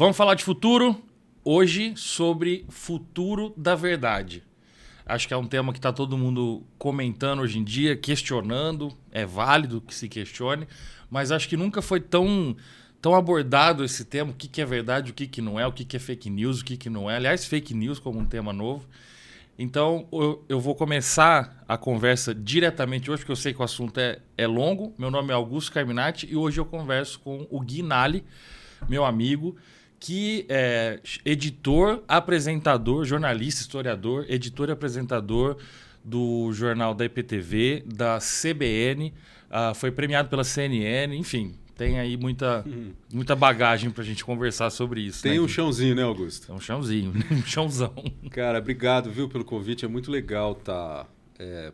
Vamos falar de futuro? Hoje sobre futuro da verdade. Acho que é um tema que está todo mundo comentando hoje em dia, questionando. É válido que se questione, mas acho que nunca foi tão abordado esse tema. O que é verdade, o que não é, o que é fake news, o que não é. Aliás, fake news como um tema novo. Então, eu vou começar a conversa diretamente hoje, porque eu sei que o assunto é longo. Meu nome é Augusto Carminati e hoje eu converso com o Gui Nali, meu amigo, que é editor, apresentador, jornalista, historiador, editor e apresentador do jornal da IPTV, da CBN, foi premiado pela CNN, enfim, tem aí muita bagagem para a gente conversar sobre isso. Tem né, um chãozinho, né, Augusto? É um chãozinho, um chãozão. Cara, obrigado, viu, pelo convite. É muito legal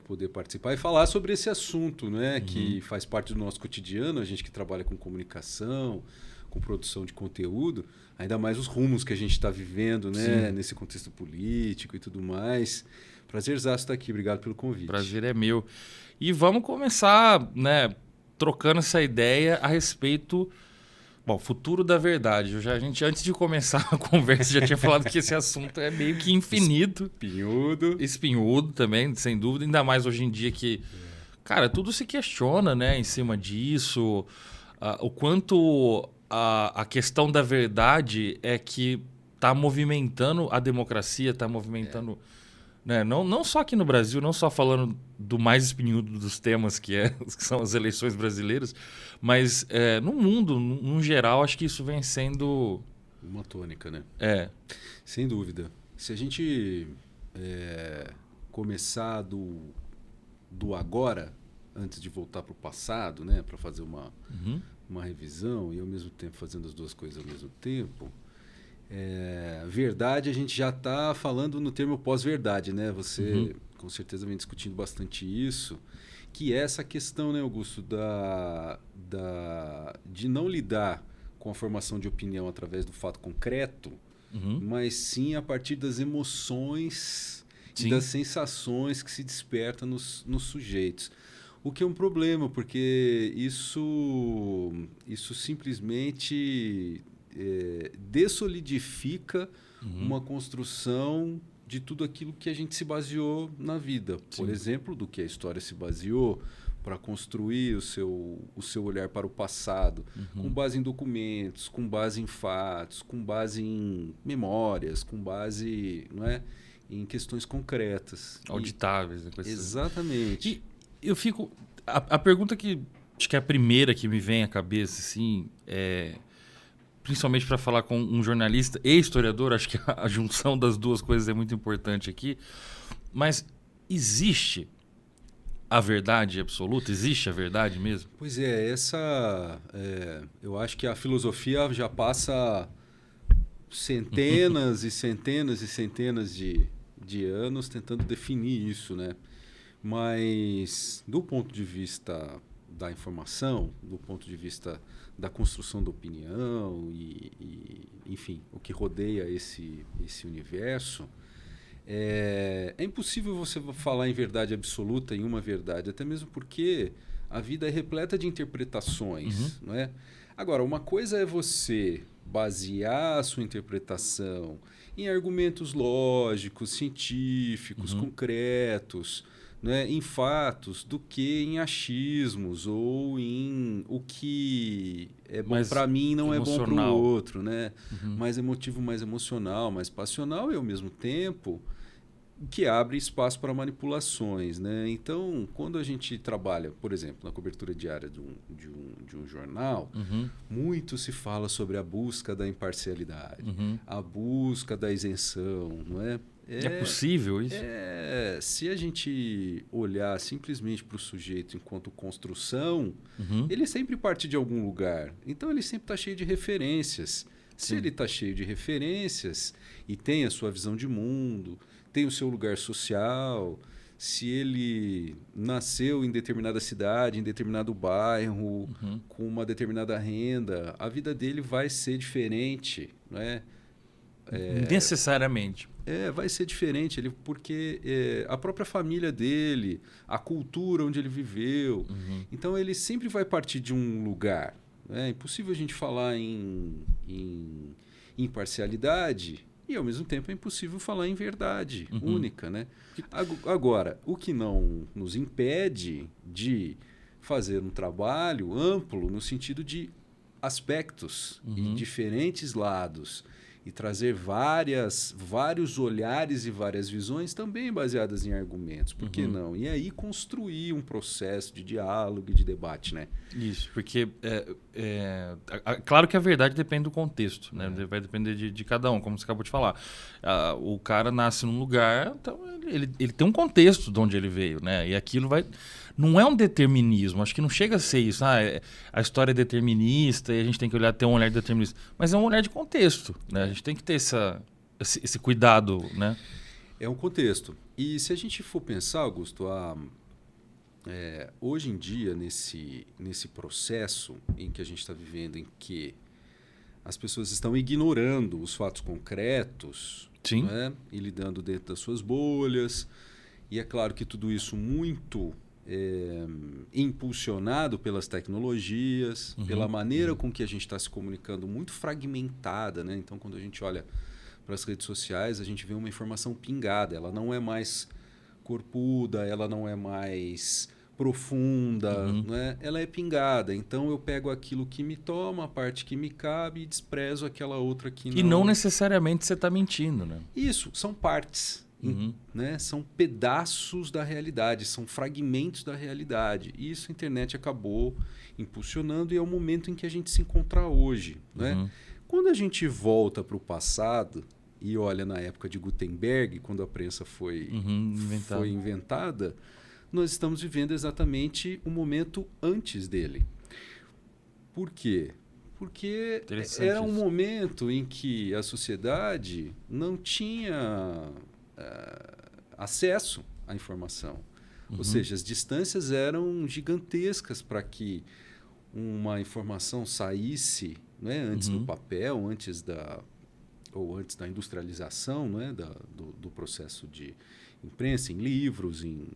poder participar e falar sobre esse assunto, né, que faz parte do nosso cotidiano, a gente que trabalha com comunicação, com produção de conteúdo, ainda mais os rumos que a gente está vivendo, né, nesse contexto político e tudo mais. Prazerzaço estar aqui, obrigado pelo convite. Prazer é meu. E vamos começar, né, trocando essa ideia a respeito... Bom, futuro da verdade. A gente, antes de começar a conversa, já tinha falado que esse assunto é meio que infinito. Espinhudo também, sem dúvida. Ainda mais hoje em dia que, cara, tudo se questiona, né, em cima disso. O quanto a questão da verdade é que está movimentando a democracia, está movimentando... Né? Não só aqui no Brasil, não só falando do mais espinhudo dos temas que são as eleições brasileiras, mas no mundo, no geral, acho que isso vem sendo... Uma tônica, né? Sem dúvida. Se a gente começar do agora, antes de voltar para o passado, né? Para fazer uma revisão e ao mesmo tempo fazendo as duas coisas ao mesmo tempo... verdade, a gente já está falando no termo pós-verdade, né? Você com certeza vem discutindo bastante isso, que é essa questão, né, Augusto, de não lidar com a formação de opinião através do fato concreto, mas sim a partir das emoções e das sensações que se despertam nos sujeitos. O que é um problema, porque isso simplesmente... dessolidifica uma construção de tudo aquilo que a gente se baseou na vida. Por exemplo, do que a história se baseou para construir o seu olhar para o passado, com base em documentos, com base em fatos, com base em memórias, com base, não é, em questões concretas. Auditáveis. Exatamente. E eu fico... A pergunta que acho que é a primeira que me vem à cabeça, assim, principalmente para falar com um jornalista e historiador, acho que a junção das duas coisas é muito importante aqui. Mas existe a verdade absoluta? Existe a verdade mesmo? Pois eu acho que a filosofia já passa centenas e centenas e centenas de anos tentando definir isso, né? Mas do ponto de vista da informação, do ponto de vista da construção da opinião enfim, o que rodeia esse universo, é impossível você falar em verdade absoluta, em uma verdade, até mesmo porque a vida é repleta de interpretações, não é? Agora, uma coisa é você basear a sua interpretação em argumentos lógicos, científicos, concretos, né, em fatos, do que em achismos ou em o que é bom para mim não emocional. É bom para o outro, né? Mais emotivo, mais emocional, mais passional e ao mesmo tempo que abre espaço para manipulações, né? Então, quando a gente trabalha, por exemplo, na cobertura diária de um jornal, muito se fala sobre a busca da imparcialidade, a busca da isenção, não é? É possível isso? Se a gente olhar simplesmente para o sujeito enquanto construção, ele sempre parte de algum lugar. Então, ele sempre está cheio de referências. Se ele está cheio de referências e tem a sua visão de mundo, tem o seu lugar social, se ele nasceu em determinada cidade, em determinado bairro, com uma determinada renda, a vida dele vai ser diferente, não é? Necessariamente. Vai ser diferente, porque a própria família dele, a cultura onde ele viveu. Então, ele sempre vai partir de um lugar. É impossível a gente falar em imparcialidade e, ao mesmo tempo, é impossível falar em verdade única, né? Agora, o que não nos impede de fazer um trabalho amplo no sentido de aspectos e diferentes lados e trazer vários olhares e várias visões também baseadas em argumentos. Por que não? E aí construir um processo de diálogo e de debate, né? Isso, porque claro que a verdade depende do contexto, né? Vai depender de cada um, como você acabou de falar. O cara nasce num lugar, então ele tem um contexto de onde ele veio, né? E aquilo não é um determinismo, acho que não chega a ser isso. A história é determinista e a gente tem que ter um olhar determinista. Mas é um olhar de contexto, né? A gente tem que ter esse cuidado, né? É um contexto. E se a gente for pensar, Augusto, hoje em dia, nesse processo em que a gente está vivendo, em que as pessoas estão ignorando os fatos concretos, né? E lidando dentro das suas bolhas, e é claro que tudo isso muito impulsionado pelas tecnologias, pela maneira com que a gente está se comunicando, muito fragmentada, né? Então, quando a gente olha para as redes sociais, a gente vê uma informação pingada, ela não é mais corpuda, ela não é mais profunda, né? Ela é pingada. Então eu pego aquilo que me toma, a parte que me cabe e desprezo aquela outra que não. E não necessariamente você está mentindo, né? Isso, são partes, né? São pedaços da realidade, são fragmentos da realidade. E isso a internet acabou impulsionando e é o momento em que a gente se encontra hoje, né? Quando a gente volta para o passado e olha na época de Gutenberg, quando a prensa foi inventada, nós estamos vivendo exatamente o momento antes dele. Por quê? Porque era um momento em que a sociedade não tinha acesso à informação. Ou seja, as distâncias eram gigantescas para que uma informação saísse, né, antes do papel, antes da industrialização, né, do processo de imprensa, em livros, em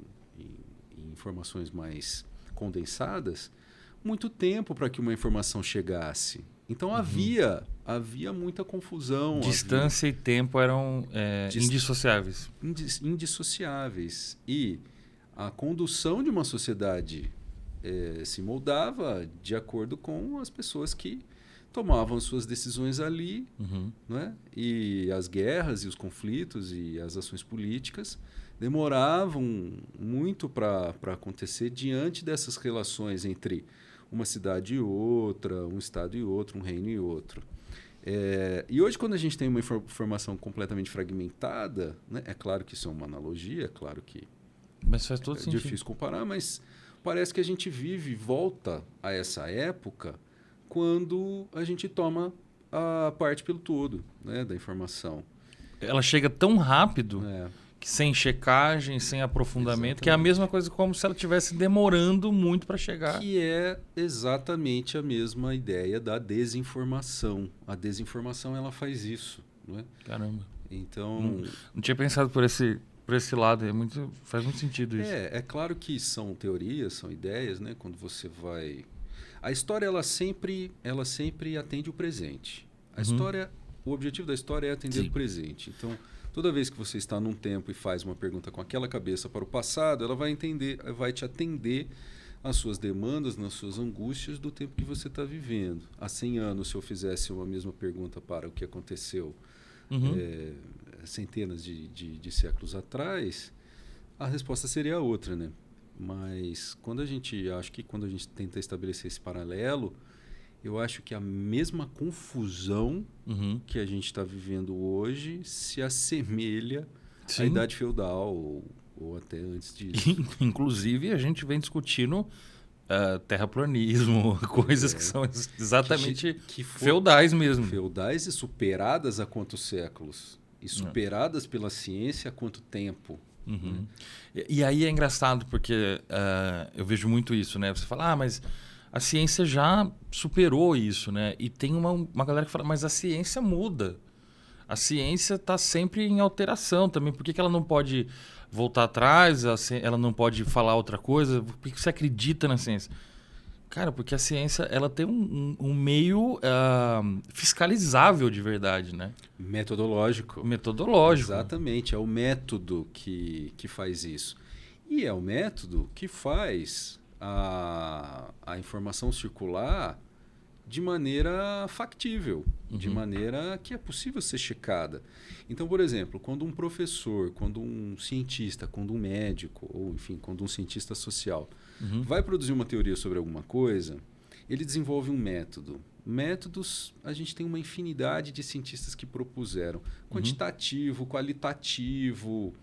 informações mais condensadas, muito tempo para que uma informação chegasse. Então havia muita confusão. Distância e tempo eram indissociáveis. Indissociáveis. E a condução de uma sociedade se moldava de acordo com as pessoas que tomavam suas decisões ali, né? E as guerras e os conflitos e as ações políticas demoravam muito para acontecer diante dessas relações entre uma cidade e outra, um estado e outro, um reino e outro. E hoje, quando a gente tem uma informação completamente fragmentada, né? É claro que isso é uma analogia, é claro que mas faz todo sentido. Difícil comparar, mas parece que a gente volta a essa época quando a gente toma a parte pelo todo, né, da informação. Ela chega tão rápido que sem checagem, sem aprofundamento, que é a mesma coisa como se ela estivesse demorando muito para chegar. Que é exatamente a mesma ideia da desinformação. A desinformação ela faz isso, não é? Caramba. Então, não tinha pensado por esse lado, faz muito sentido isso. É claro que são teorias, são ideias, né? Quando você vai... A história ela sempre atende o presente. O objetivo da história é atender o presente. Então, toda vez que você está num tempo e faz uma pergunta com aquela cabeça para o passado, ela vai te atender às suas demandas, nas suas angústias do tempo que você está vivendo. Há 100 anos, se eu fizesse uma mesma pergunta para o que aconteceu centenas de séculos atrás, a resposta seria outra, né? Mas quando a gente tenta estabelecer esse paralelo, eu acho que a mesma confusão que a gente está vivendo hoje se assemelha à Idade Feudal ou até antes disso. Inclusive, a gente vem discutindo terraplanismo, coisas que são exatamente feudais mesmo. Feudais e superadas há quantos séculos? E superadas pela ciência há quanto tempo? E aí é engraçado porque eu vejo muito isso, né? Você fala, mas a ciência já superou isso, né? E tem uma galera que fala, mas a ciência muda. A ciência está sempre em alteração também. Por que ela não pode voltar atrás? Ela não pode falar outra coisa? Por que você acredita na ciência? Cara, porque a ciência ela tem um meio fiscalizável de verdade, né? Metodológico. Metodológico. Exatamente, é o método que faz isso. E é o método que faz a informação circular de maneira factível, de maneira que é possível ser checada. Então, por exemplo, quando um professor, quando um cientista, quando um médico, ou enfim, quando um cientista social vai produzir uma teoria sobre alguma coisa, ele desenvolve um método. Métodos, a gente tem uma infinidade de cientistas que propuseram. Quantitativo, qualitativo.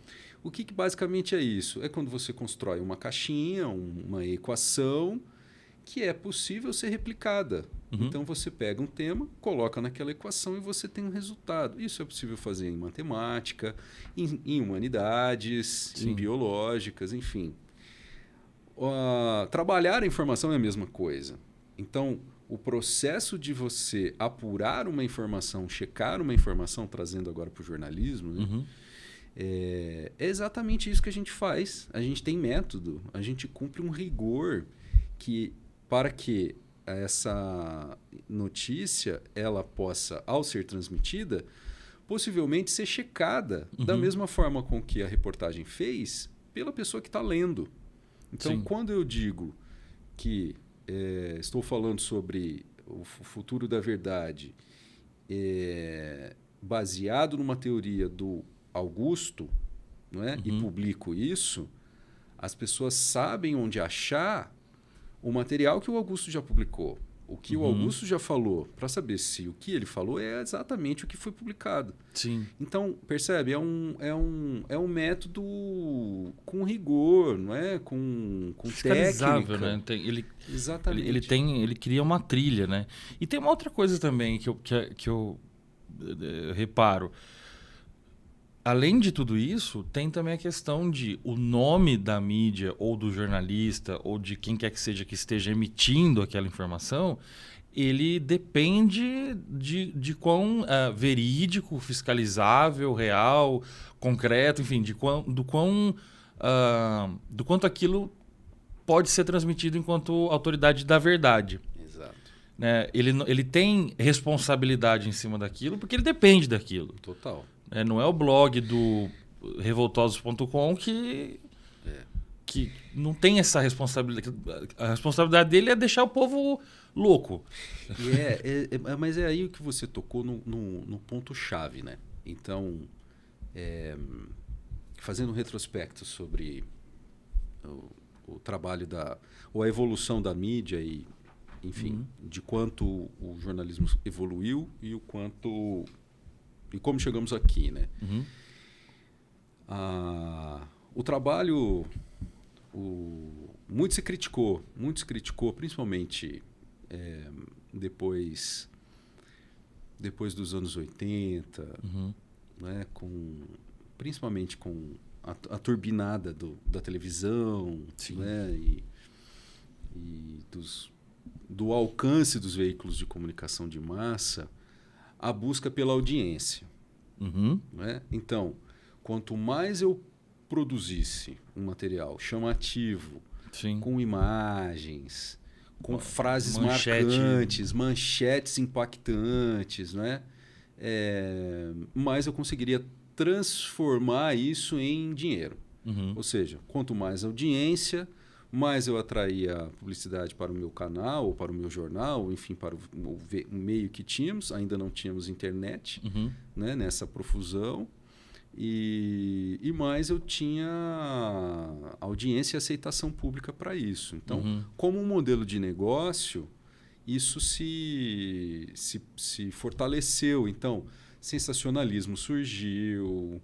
O que basicamente é isso? É quando você constrói uma caixinha, uma equação que é possível ser replicada. Então você pega um tema, coloca naquela equação e você tem um resultado. Isso é possível fazer em matemática, em humanidades, em biológicas, enfim. Trabalhar a informação é a mesma coisa. Então, o processo de você apurar uma informação, checar uma informação, trazendo agora para o jornalismo, né? É exatamente isso que a gente faz. A gente tem método, a gente cumpre um rigor para que essa notícia ela possa, ao ser transmitida, possivelmente ser checada da mesma forma com que a reportagem fez pela pessoa que está lendo. Então, quando eu digo que estou falando sobre o futuro da verdade baseado numa teoria do Augusto, não é? E publico isso, as pessoas sabem onde achar o material que o Augusto já publicou, o que o Augusto já falou, para saber se o que ele falou é exatamente o que foi publicado. Sim. Então, percebe? É um método com rigor, não é? Com técnica. Né? Exatamente. Ele cria uma trilha, né? E tem uma outra coisa também que eu reparo. Além de tudo isso, tem também a questão de o nome da mídia ou do jornalista ou de quem quer que seja que esteja emitindo aquela informação, ele depende de quão verídico, fiscalizável, real, concreto, enfim, do quanto aquilo pode ser transmitido enquanto autoridade da verdade. Exato. Né? Ele tem responsabilidade em cima daquilo porque ele depende daquilo. Total. Não é o blog do revoltosos.com que não tem essa responsabilidade. A responsabilidade dele é deixar o povo louco. Mas é aí que você tocou no ponto-chave, né? Então, fazendo um retrospecto sobre o trabalho ou a evolução da mídia e, enfim, de quanto o jornalismo evoluiu e o quanto... E como chegamos aqui, né? O trabalho... Muito se criticou, principalmente depois dos anos 80, né? Principalmente com a turbinada da televisão, né? E do alcance dos veículos de comunicação de massa, a busca pela audiência. Né? Então, quanto mais eu produzisse um material chamativo, com imagens, com frases marcantes, manchetes impactantes, né? Mais eu conseguiria transformar isso em dinheiro. Ou seja, quanto mais audiência, mais eu atraía publicidade para o meu canal, ou para o meu jornal, enfim, para o meio que tínhamos. Ainda não tínhamos internet, né, nessa profusão. E mais eu tinha audiência e aceitação pública para isso. Então, como um modelo de negócio, isso se fortaleceu. Então, sensacionalismo surgiu,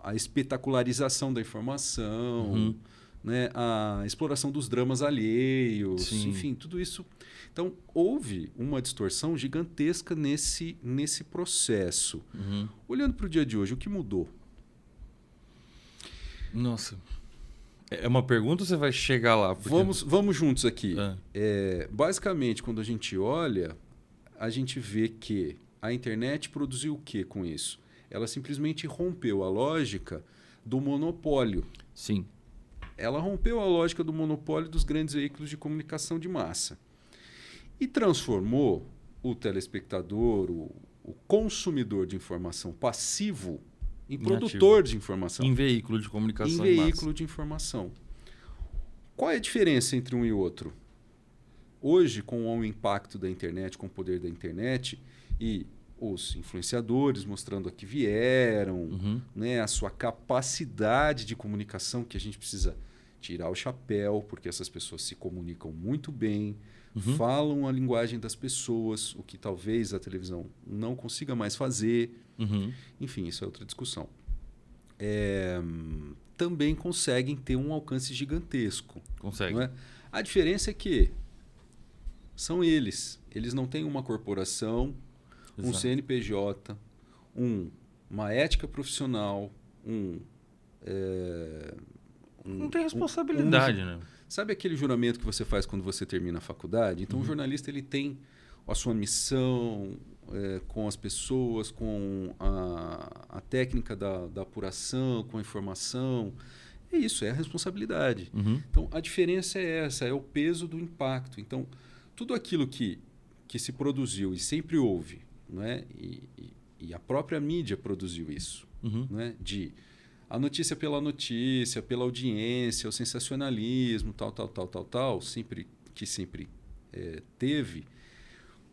a espetacularização da informação, né? A exploração dos dramas alheios, enfim, tudo isso. Então, houve uma distorção gigantesca nesse processo. Olhando para o dia de hoje, o que mudou? Nossa. É uma pergunta ou você vai chegar lá? Porque... Vamos juntos aqui. Basicamente, quando a gente olha, a gente vê que a internet produziu o que com isso? Ela simplesmente rompeu a lógica do monopólio. Sim. ela rompeu a lógica do monopólio dos grandes veículos de comunicação de massa e transformou o telespectador, o consumidor de informação passivo em produtor de informação. Em veículo de comunicação em veículo de informação. Qual é a diferença entre um e outro? Hoje, com o impacto da internet, com o poder da internet e os influenciadores mostrando a que vieram, né, a sua capacidade de comunicação, que a gente precisa tirar o chapéu, porque essas pessoas se comunicam muito bem, falam a linguagem das pessoas, o que talvez a televisão não consiga mais fazer. Enfim, isso é outra discussão. Também conseguem ter um alcance gigantesco. Consegue. Não é? A diferença é que são eles. Eles não têm uma corporação, um CNPJ, uma ética profissional, não tem responsabilidade, né? Sabe aquele juramento que você faz quando você termina a faculdade? Então, o jornalista ele tem a sua missão com as pessoas, com a técnica da apuração, com a informação. É isso, é a responsabilidade. Então, a diferença é essa, é o peso do impacto. Então, tudo aquilo que se produziu e sempre houve, não é? E a própria mídia produziu isso, não é? De a notícia, pela audiência, o sensacionalismo, tal, sempre teve.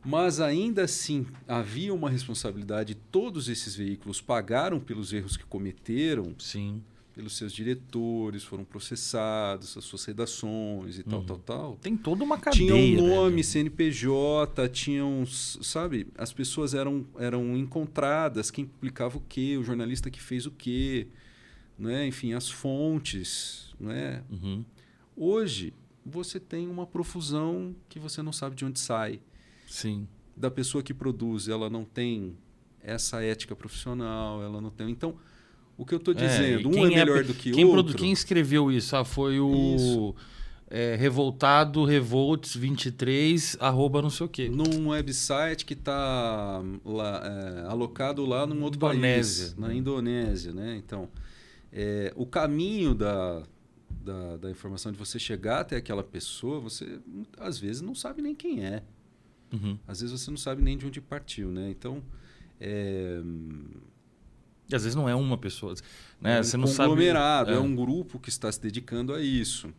Mas ainda assim havia uma responsabilidade. Todos esses veículos pagaram pelos erros que cometeram. Sim. Pelos seus diretores, foram processados, as suas redações e tal. Tem toda uma cadeia. Tinha um nome, né? CNPJ, tinham, sabe, as pessoas eram encontradas, quem publicava o quê, o jornalista que fez o quê, né? Enfim, as fontes. Né? Hoje, você tem uma profusão que você não sabe de onde sai. Sim. Da pessoa que produz, ela não tem essa ética profissional, ela não tem... Então, o que eu estou dizendo, um é melhor do que outro. Quem escreveu isso? Foi o Revoltado Revolts 23 @ não sei o quê. Num website que está alocado lá num outro país, na Indonésia. Né? Então, o caminho da informação, de você chegar até aquela pessoa, você às vezes não sabe nem quem é. Às vezes você não sabe nem de onde partiu. Né? Então... E às vezes não é uma pessoa. Né? Você não conglomerado, sabe... é um grupo que está se dedicando a isso.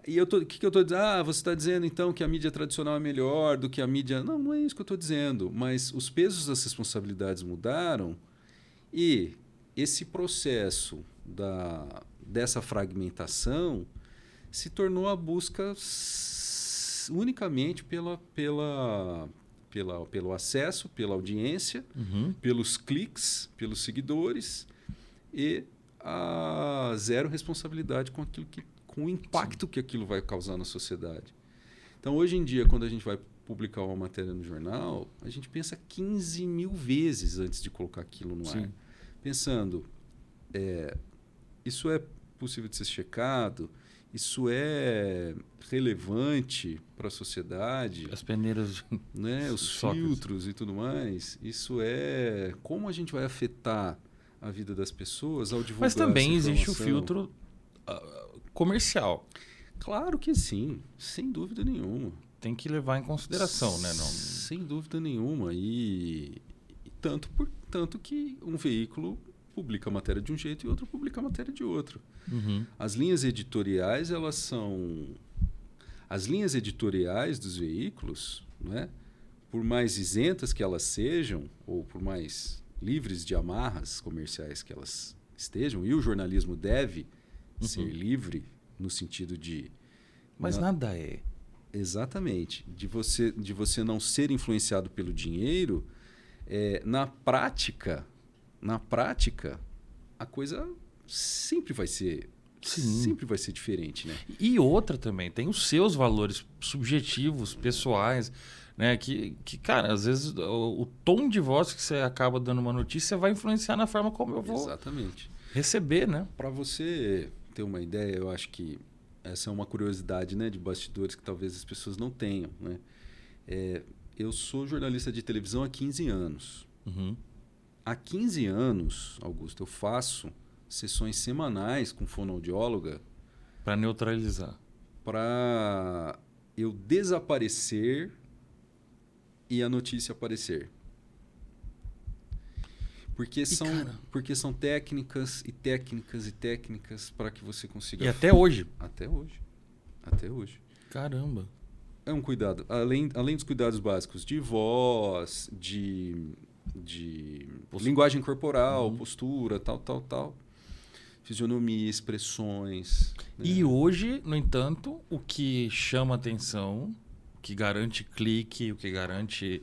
E o que eu estou dizendo? Você está dizendo então que a mídia tradicional é melhor do que a mídia... Não, não é isso que eu estou dizendo. Mas os pesos das responsabilidades mudaram e esse processo dessa fragmentação se tornou a busca unicamente pelo acesso, pela audiência, pelos cliques, pelos seguidores e a zero responsabilidade com o impacto que aquilo vai causar na sociedade. Então, hoje em dia, quando a gente vai publicar uma matéria no jornal, a gente pensa 15 mil vezes antes de colocar aquilo no ar. Pensando, isso é possível de ser checado? Isso é relevante para a sociedade? As peneiras, né? Os filtros e tudo mais. Isso é... Como a gente vai afetar a vida das pessoas ao divulgar essa informação? Mas também existe o filtro comercial. Claro que sim, sem dúvida nenhuma. Tem que levar em consideração, né? Não... Sem dúvida nenhuma. E tanto que um veículo publica a matéria de um jeito e outro publica a matéria de outro. As linhas editoriais, elas são... As linhas editoriais dos veículos, né, por mais isentas que elas sejam, ou por mais livres de amarras comerciais que elas estejam, e o jornalismo deve ser livre no sentido de... Mas nada é. Exatamente. De você não ser influenciado pelo dinheiro, na prática, a coisa sempre vai ser... Sempre vai ser diferente, né? E outra também, tem os seus valores subjetivos, pessoais, né? Que cara, às vezes o tom de voz que você acaba dando uma notícia vai influenciar na forma como eu vou receber, né? Para você ter uma ideia, eu acho que essa é uma curiosidade, né, de bastidores que talvez as pessoas não tenham, né? Eu sou jornalista de televisão há 15 anos. Há 15 anos, Augusto, eu faço sessões semanais com fonoaudióloga Para neutralizar. para eu desaparecer e a notícia aparecer. Porque são técnicas e técnicas e técnicas para que você consiga... E até hoje? Até hoje. Até hoje. Caramba. É um cuidado. Além dos cuidados básicos de voz, de linguagem corporal, postura, tal. Fisionomia, expressões. Né? E hoje, no entanto, o que chama atenção, o que garante clique, o que garante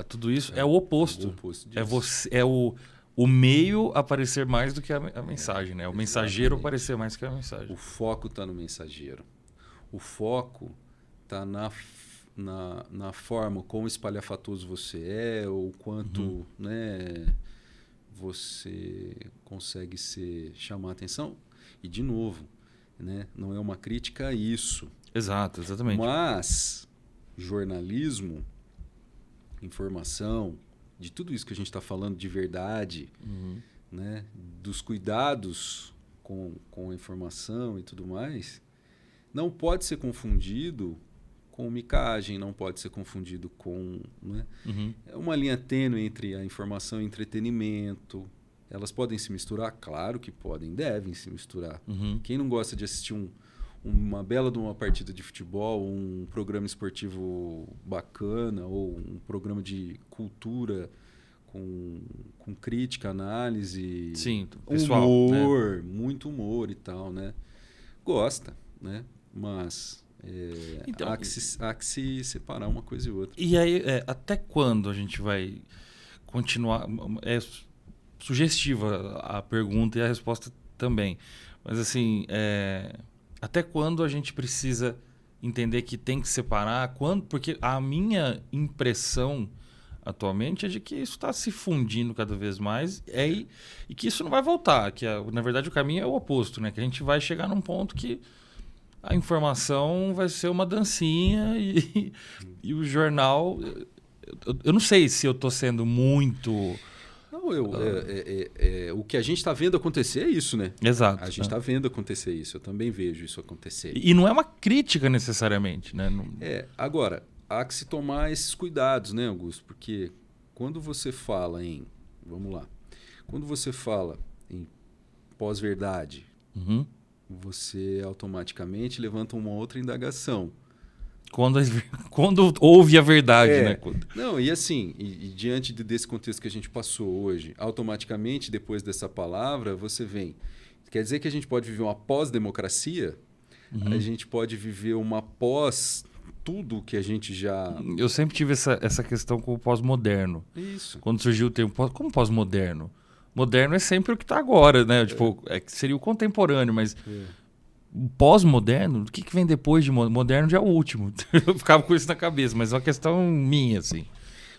tudo isso é o oposto. O oposto disso. É você, o meio aparecer mais do que a mensagem, né? O mensageiro aparecer mais que a mensagem. O foco está no mensageiro. O foco está na forma como espalhafatoso você é, ou quanto né, você consegue chamar a atenção. E, de novo, né, não é uma crítica a isso. Exato, exatamente. Mas jornalismo, informação, de tudo isso que a gente está falando de verdade, né, dos cuidados com a informação e tudo mais, não pode ser confundido com micagem, não pode ser confundido com... Né? É uma linha tênue entre a informação e entretenimento. Elas podem se misturar? Claro que podem, devem se misturar. Quem não gosta de assistir uma bela de uma partida de futebol, um programa esportivo bacana, ou um programa de cultura com crítica, análise, sim, pessoal, humor, né? muito humor e tal, né? Gosta, né? Mas então, há que se separar uma coisa e outra. E aí, até quando a gente vai continuar? É sugestiva a pergunta e a resposta também. Mas assim, até quando a gente precisa entender que tem que separar? Porque a minha impressão atualmente é de que isso está se fundindo cada vez mais e que isso não vai voltar. Que na verdade o caminho é o oposto, né? Que a gente vai chegar num ponto que a informação vai ser uma dancinha e o jornal... Eu não sei se eu estou sendo muito... Não, o que a gente está vendo acontecer é isso, né? Exato. A gente está vendo acontecer isso. Eu também vejo isso acontecer. E não é uma crítica necessariamente, né? Agora, há que se tomar esses cuidados, né, Augusto? Porque quando você fala em... Vamos lá. Quando você fala em pós-verdade... você automaticamente levanta uma outra indagação. Quando houve a verdade, né? Não, e assim, diante desse contexto que a gente passou hoje, automaticamente, depois dessa palavra, você vem. Quer dizer que a gente pode viver uma pós-democracia? A gente pode viver uma pós tudo que a gente já... Eu sempre tive essa questão com o pós-moderno. Isso. Quando surgiu o termo como pós-moderno? Moderno é sempre o que está agora, né? Tipo, seria o contemporâneo, mas pós-moderno, o que vem depois de moderno já é o último. Eu ficava com isso na cabeça, mas é uma questão minha, assim.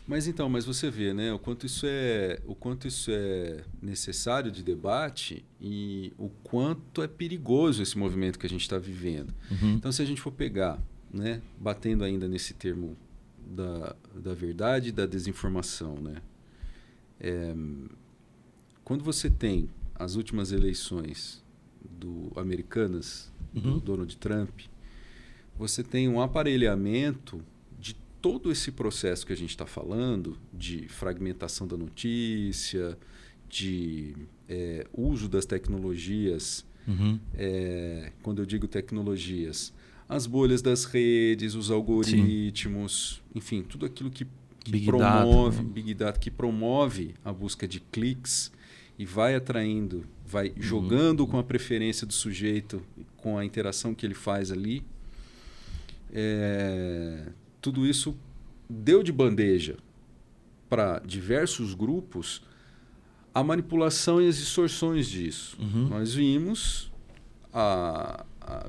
Mas você vê, né, o quanto isso é necessário de debate e o quanto é perigoso esse movimento que a gente está vivendo. Então, se a gente for pegar, né, batendo ainda nesse termo da verdade e da desinformação, né? Quando você tem as últimas eleições americanas, do Donald Trump, você tem um aparelhamento de todo esse processo que a gente está falando, de fragmentação da notícia, de uso das tecnologias. Quando eu digo tecnologias, as bolhas das redes, os algoritmos, enfim, tudo aquilo que promove, Big Data, que promove a busca de cliques e vai atraindo, vai jogando com a preferência do sujeito, com a interação que ele faz ali. Tudo isso deu de bandeja para diversos grupos a manipulação e as distorções disso. Nós vimos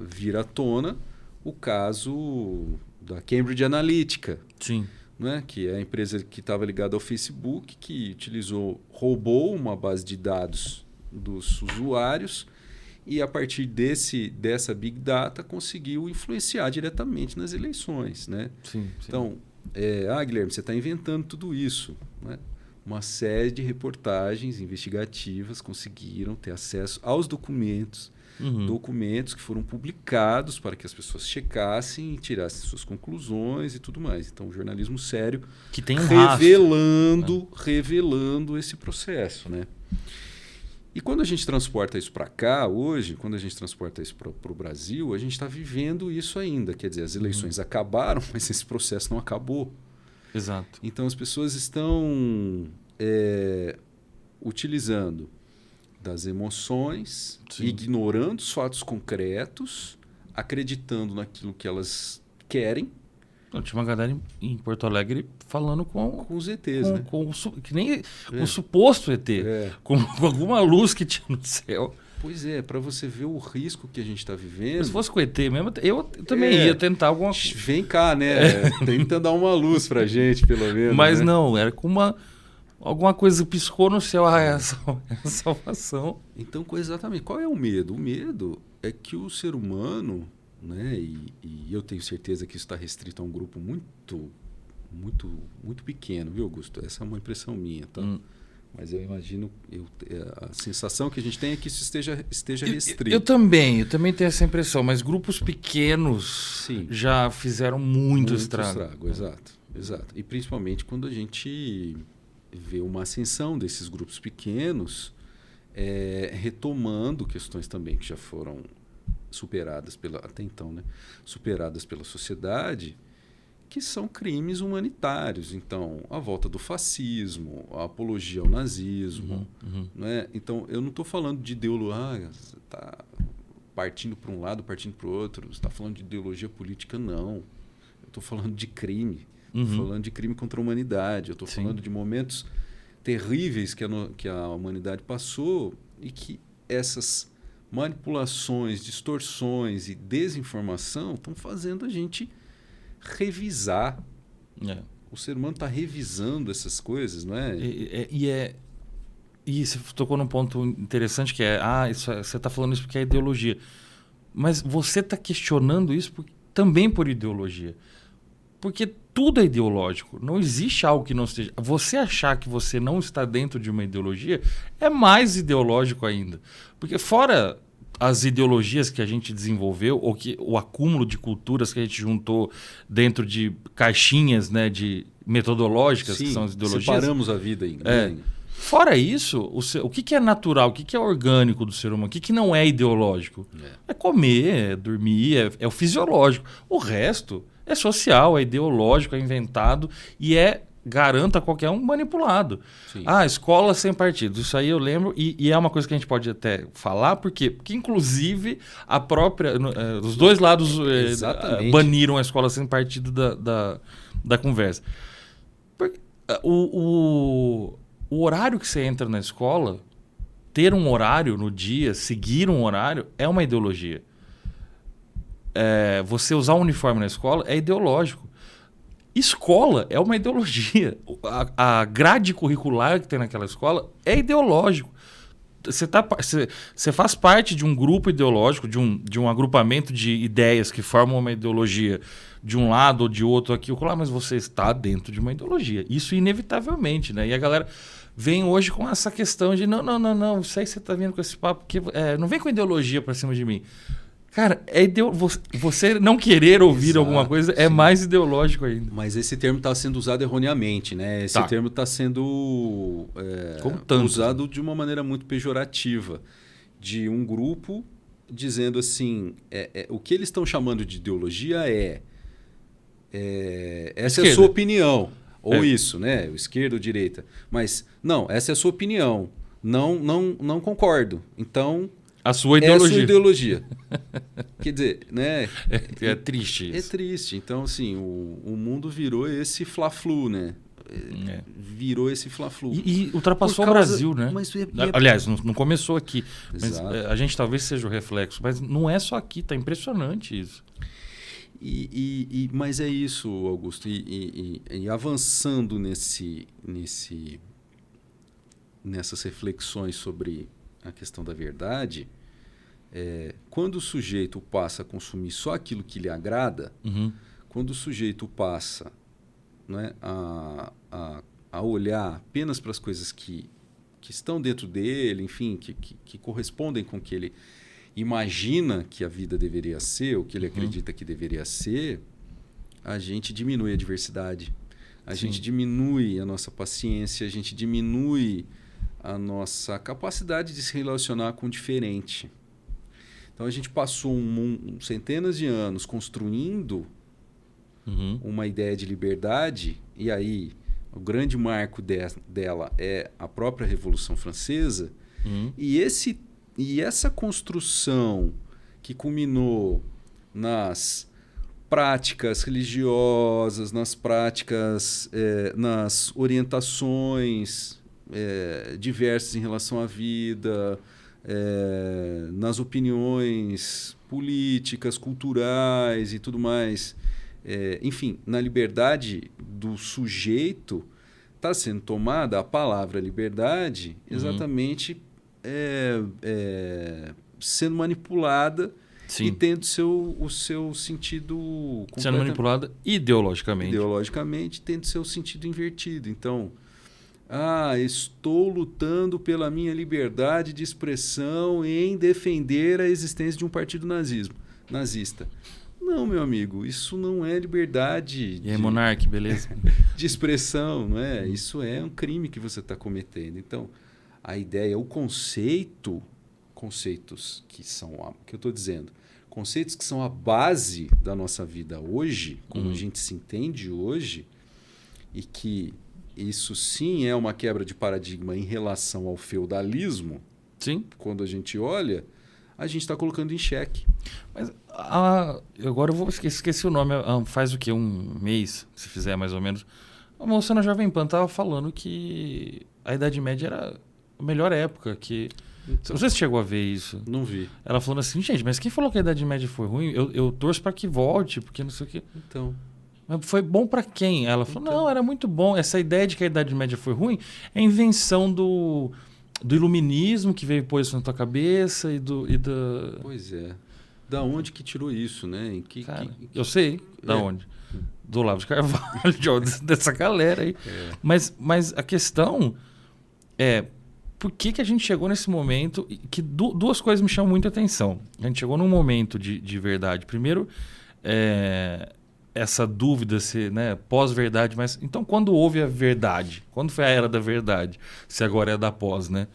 vir à tona o caso da Cambridge Analytica. Sim. Né? Que é a empresa que estava ligada ao Facebook, que roubou uma base de dados dos usuários e, a partir dessa Big Data, conseguiu influenciar diretamente nas eleições. Né? Sim. Então, Guilherme, você está inventando tudo isso. Né? uma série de reportagens investigativas conseguiram ter acesso aos documentos, documentos que foram publicados para que as pessoas checassem e tirassem suas conclusões e tudo mais. Então, o jornalismo sério que tem um revelando esse processo, né? E quando a gente transporta isso para cá, hoje, quando a gente transporta isso para o Brasil, a gente está vivendo isso ainda. Quer dizer, as eleições acabaram, mas esse processo não acabou. Exato. Então, as pessoas estão utilizando das emoções, ignorando os fatos concretos, acreditando naquilo que elas querem. Eu tinha uma galera em Porto Alegre falando com os ETs, né? Que nem o suposto ET, com alguma luz que tinha no céu. Pois é, para você ver o risco que a gente está vivendo. Se fosse com o ET mesmo, eu também ia tentar alguma coisa. Vem cá, né? Tenta dar uma luz pra gente, pelo menos. Mas né? não, era com alguma coisa piscou no céu, é a salvação. Então, exatamente. Qual é o medo? O medo é que o ser humano, né? E eu tenho certeza que isso está restrito a um grupo muito pequeno, viu, Augusto? Essa é uma impressão minha, tá? Mas eu imagino, a sensação que a gente tem é que isso esteja restrito. Eu também tenho essa impressão, mas grupos pequenos já fizeram muito estrago. Exato. E principalmente quando a gente vê uma ascensão desses grupos pequenos, retomando questões também que já foram superadas até então, né? Superadas pela sociedade, que são crimes humanitários. Então, a volta do fascismo, a apologia ao nazismo. Né? Então, eu não estou falando de ideologia, você está partindo para um lado, partindo para o outro, você está falando de ideologia política, não. Eu estou falando de crime. Estou falando de crime contra a humanidade. Eu estou falando de momentos terríveis que a humanidade passou e que essas manipulações, distorções e desinformação estão fazendo a gente revisar. O ser humano está revisando essas coisas, não é? E você tocou num ponto interessante que você está falando isso porque é ideologia. Mas você está questionando isso também por ideologia. Porque tudo é ideológico. Não existe algo que não seja. Você achar que você não está dentro de uma ideologia é mais ideológico ainda. Porque fora as ideologias que a gente desenvolveu, ou o acúmulo de culturas que a gente juntou dentro de caixinhas, né, de metodológicas, que são as ideologias. Separamos a vida ainda. Fora isso, o que é natural, o que é orgânico do ser humano, o que não é ideológico? É comer, é dormir, é o fisiológico. O resto é social, é ideológico, é inventado e garanta qualquer um manipulado. Escola sem partido. Isso aí eu lembro e é uma coisa que a gente pode até falar, porque inclusive os dois lados baniram a escola sem partido da conversa. O horário que você entra na escola, ter um horário no dia, seguir um horário, é uma ideologia. Você usar um uniforme na escola é ideológico. Escola é uma ideologia. A grade curricular que tem naquela escola é ideológico. Você faz parte de um grupo ideológico, de um agrupamento de ideias que formam uma ideologia de um lado ou de outro aqui, mas você está dentro de uma ideologia. Isso inevitavelmente, né? E a galera vem hoje com essa questão de não, isso aí você está vindo com esse papo, porque não vem com ideologia para cima de mim. Cara, você não querer ouvir alguma coisa é mais ideológico ainda. Mas esse termo está sendo usado erroneamente, né? Esse termo está sendo usado de uma maneira muito pejorativa. De um grupo dizendo assim, o que eles estão chamando de ideologia essa é a sua opinião. Ou isso, né? Esquerda ou direita. Mas, não, essa é a sua opinião. Não concordo. Então... A sua ideologia. É a sua ideologia. Quer dizer, né? É triste isso. É triste. Então, assim, o mundo virou esse fla-flu, né? Virou esse fla-flu. E ultrapassou o Brasil, né? Aliás, não começou aqui. Mas a gente talvez seja o reflexo. Mas não é só aqui, tá impressionante isso. Mas é isso, Augusto. E avançando nessas reflexões sobre a questão da verdade, quando o sujeito passa a consumir só aquilo que lhe agrada, quando o sujeito passa, né, a a olhar apenas para as coisas que estão dentro dele, enfim, que correspondem com o que ele imagina que a vida deveria ser, o que ele acredita que deveria ser, a gente diminui a diversidade. A gente diminui a nossa paciência, a gente diminui a nossa capacidade de se relacionar com o diferente. Então a gente passou centenas de anos construindo uma ideia de liberdade, e aí o grande marco dela é a própria Revolução Francesa, e essa construção que culminou nas práticas religiosas, nas práticas, nas orientações diversas em relação à vida, nas opiniões políticas, culturais e tudo mais, enfim, na liberdade do sujeito, está sendo tomada a palavra liberdade exatamente sendo manipulada e tendo o seu sentido... Sendo manipulada ideologicamente. Ideologicamente, tendo seu sentido invertido. Então, estou lutando pela minha liberdade de expressão em defender a existência de um partido nazista. Não, meu amigo, isso não é liberdade Monark, beleza? de expressão, não é? Isso é um crime que você está cometendo. Então, a ideia, conceitos que são, que eu estou dizendo, conceitos que são a base da nossa vida hoje, como a gente se entende hoje, e que isso sim é uma quebra de paradigma em relação ao feudalismo. Sim. Quando a gente olha, a gente está colocando em xeque. Mas agora eu vou esqueci o nome. Faz o quê? Um mês, se fizer mais ou menos. A moça na Jovem Pan estava falando que a Idade Média era a melhor época. Não sei se chegou a ver isso. Não vi. Ela falando assim, gente, mas quem falou que a Idade Média foi ruim? Eu torço para que volte, porque não sei o quê. Então... Mas foi bom para quem? Ela falou, não, era muito bom. Essa ideia de que a Idade Média foi ruim é a invenção do iluminismo que veio pôr isso na tua cabeça Pois é. Da onde que tirou isso, né? Cara, eu sei da onde. Do Olavo de Carvalho, dessa galera aí. Mas a questão é, por que a gente chegou nesse momento que duas coisas me chamam muita atenção. A gente chegou num momento de verdade. Primeiro, essa dúvida se, né, pós-verdade, mas então quando houve a verdade? Quando foi a era da verdade? Se agora é da pós, né?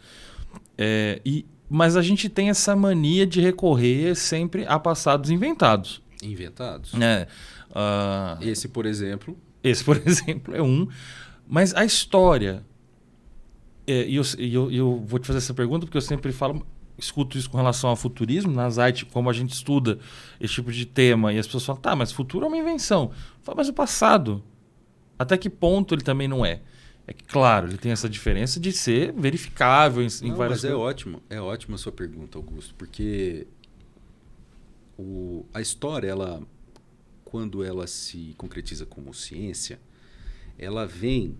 Mas a gente tem essa mania de recorrer sempre a passados inventados. Inventados? Esse, por exemplo... Esse, por exemplo, é um. Mas a história... E eu vou te fazer essa pergunta porque eu sempre escuto isso com relação ao futurismo, nas artes, como a gente estuda esse tipo de tema, e as pessoas falam, tá, mas futuro é uma invenção. Eu falo, mas o passado, até que ponto ele também não é? É que, claro, ele tem essa diferença de ser verificável em várias coisas. Mas é ótima a sua pergunta, Augusto, porque a história, quando ela se concretiza como ciência, ela vem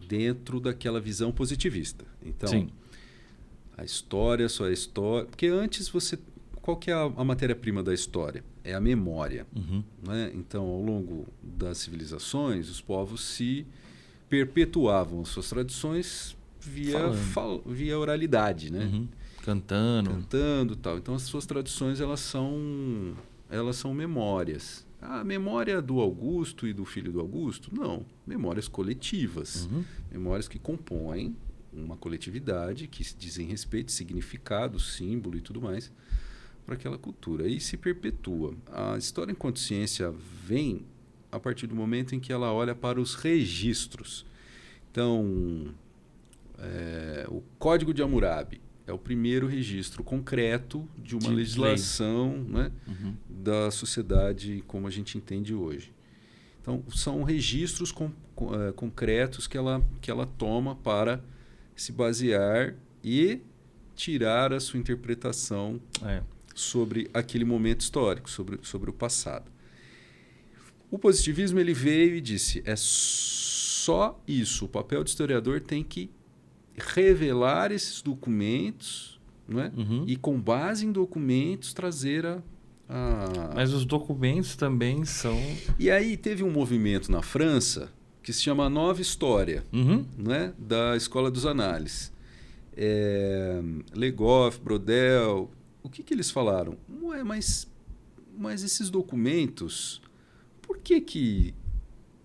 dentro daquela visão positivista. Então, sim. A história só é história... Porque antes qual que é a matéria-prima da história? É a memória. Né? Então, ao longo das civilizações, os povos se perpetuavam as suas tradições via oralidade. Né? Cantando, tal. Então, as suas tradições elas são memórias. A memória do Augusto e do filho do Augusto? Não. Memórias coletivas. Memórias que compõem uma coletividade, que dizem respeito, significado, símbolo e tudo mais para aquela cultura. E se perpetua. A história enquanto ciência vem a partir do momento em que ela olha para os registros. Então, o Código de Hammurabi é o primeiro registro concreto de uma legislação, né, da sociedade como a gente entende hoje. Então, são registros concretos que ela toma para se basear e tirar a sua interpretação sobre aquele momento histórico, sobre o passado. O positivismo ele veio e disse, é só isso, o papel do historiador tem que revelar esses documentos, não é? E com base em documentos trazer Mas os documentos também são... E aí teve um movimento na França que se chama Nova História, Uhum. né? Da Escola dos Análises. Legoff, Brodel, o que eles falaram? Ué, mas esses documentos, por que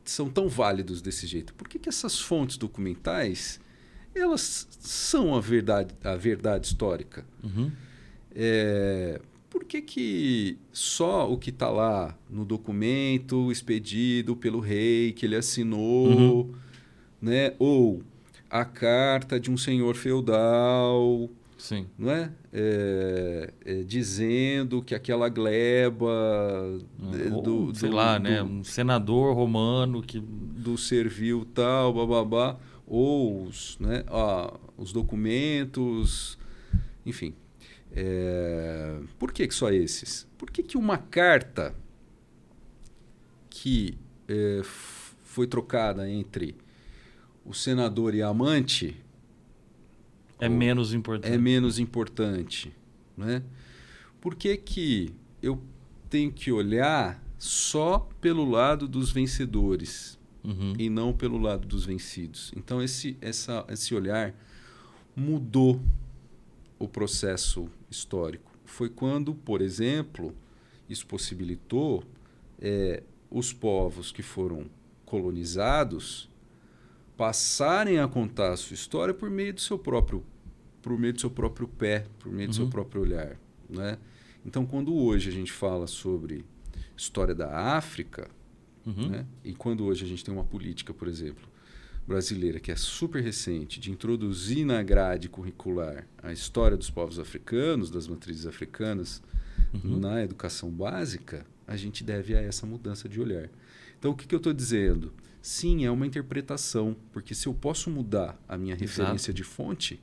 são tão válidos desse jeito? Por que essas fontes documentais elas são a verdade histórica? Uhum. Por que só o que está lá no documento expedido pelo rei, que ele assinou, né? Ou a carta de um senhor feudal, Sim. não é? Dizendo que aquela gleba Sei lá, né? Um senador romano que... do servil tal, bababá, ou os documentos, enfim. Por que só esses? Por que uma carta que foi trocada entre o senador e a amante é menos importante? É menos importante, né? Por que eu tenho que olhar só pelo lado dos vencedores e não pelo lado dos vencidos? Então, esse olhar mudou o processo histórico. Foi quando, por exemplo, isso possibilitou os povos que foram colonizados passarem a contar a sua história por meio do seu próprio pé, por meio do seu próprio olhar, né? Então, quando hoje a gente fala sobre história da África, né? E quando hoje a gente tem uma política, por exemplo, brasileira, que é super recente, de introduzir na grade curricular a história dos povos africanos, das matrizes africanas, na educação básica, a gente deve a essa mudança de olhar. Então, o que eu estou dizendo? Sim, é uma interpretação, porque se eu posso mudar a minha referência de fonte,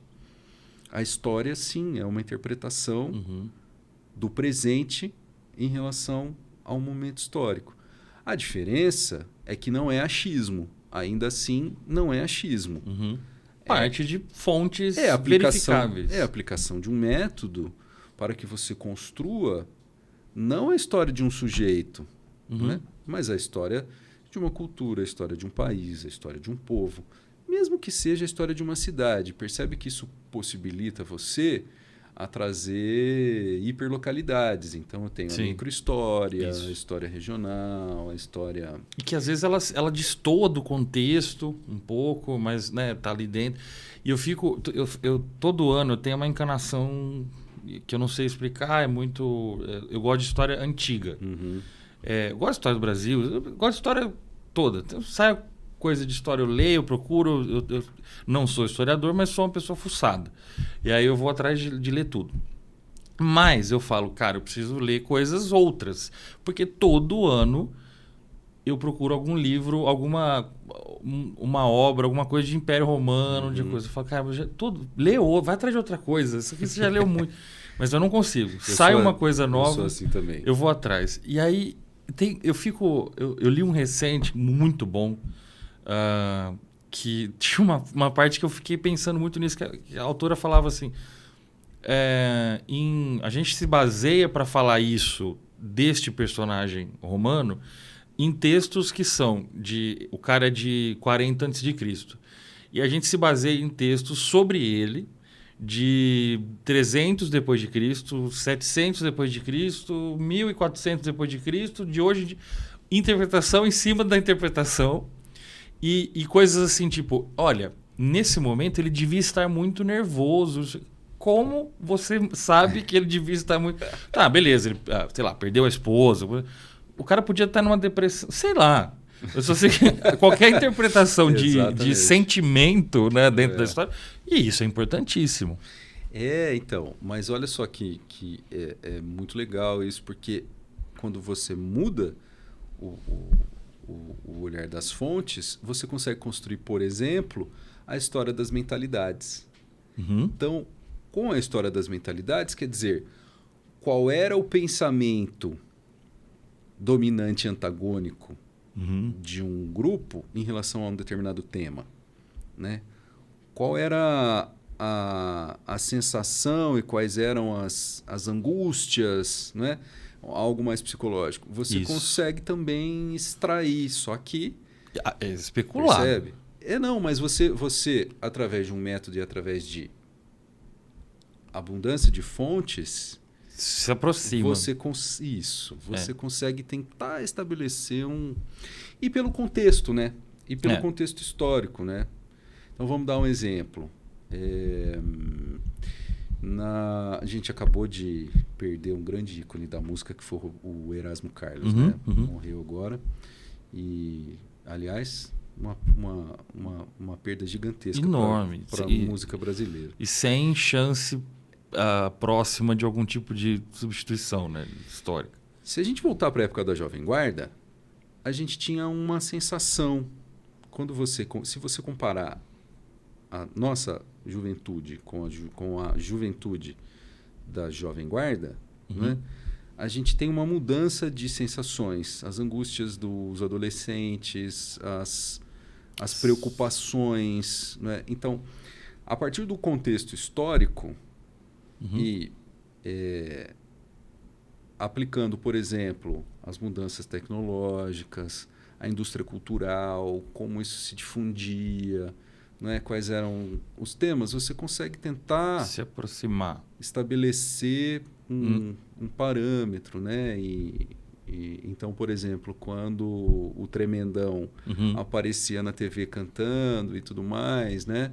a história, sim, é uma interpretação do presente em relação ao momento histórico. A diferença é que não é achismo. Ainda assim, não é achismo. Parte de fontes verificáveis. É a aplicação de um método para que você construa não a história de um sujeito, né? Mas a história de uma cultura, a história de um país, a história de um povo. Mesmo que seja a história de uma cidade. Percebe que isso possibilita você a trazer hiperlocalidades. Então, eu tenho a microhistória, a história regional, a história... E que, às vezes, ela destoa do contexto um pouco, mas, né, tá ali dentro. E eu todo ano eu tenho uma encanação que eu não sei explicar, eu gosto de história antiga. Eu gosto de história do Brasil, eu gosto de história toda. Então, sai coisa de história, eu leio, eu procuro. Eu não sou historiador, mas sou uma pessoa fuçada. E aí eu vou atrás de ler tudo. Mas eu falo, cara, eu preciso ler coisas outras. Porque todo ano eu procuro algum livro, uma obra, alguma coisa de Império Romano, de coisa. Eu falo, cara, vai atrás de outra coisa. Isso aqui você já leu muito. Mas eu não consigo. Sai uma coisa nova, eu sou assim também. Eu vou atrás. E aí eu li um recente muito bom, que tinha uma parte que eu fiquei pensando muito nisso, que a autora falava assim, a gente se baseia para falar isso deste personagem romano em textos que são o cara é de 40 a.C. E a gente se baseia em textos sobre ele de 300 depois de Cristo, 700 depois de Cristo, 1400 depois de Cristo, de hoje, de interpretação em cima da interpretação e coisas assim, tipo, olha, nesse momento ele devia estar muito nervoso. Como você sabe que ele devia estar muito... Tá, beleza, ele, sei lá, perdeu a esposa. O cara podia estar numa depressão, sei lá. Eu só sei que qualquer interpretação de sentimento, né, dentro da história, e isso é importantíssimo. Então, mas olha só que é muito legal isso, porque quando você muda o olhar das fontes, você consegue construir, por exemplo, a história das mentalidades. Então, com a história das mentalidades, quer dizer, qual era o pensamento dominante antagônico de um grupo em relação a um determinado tema, né? Qual era a sensação e quais eram as angústias, né? Algo mais psicológico. Você consegue também extrair, só que É especulado. Percebe? Não, mas você, através de um método e através de abundância de fontes, Se aproxima. você consegue tentar estabelecer um... E pelo contexto, né? E pelo contexto histórico, né? Então vamos dar um exemplo. A gente acabou de perder um grande ícone da música, que foi o Erasmo Carlos, né? Morreu agora. E, aliás, uma perda gigantesca para a música brasileira. E sem chance próxima de algum tipo de substituição, né, histórica. Se a gente voltar para a época da Jovem Guarda, a gente tinha uma sensação. Se você comparar a nossa juventude com a juventude da Jovem Guarda, né, a gente tem uma mudança de sensações. As angústias dos adolescentes, as preocupações. Né? Então, a partir do contexto histórico e aplicando, por exemplo, as mudanças tecnológicas, a indústria cultural, como isso se difundia, né? Quais eram os temas, você consegue tentar se aproximar, estabelecer um parâmetro, né? Então, por exemplo, quando o Tremendão aparecia na TV cantando e tudo mais, né?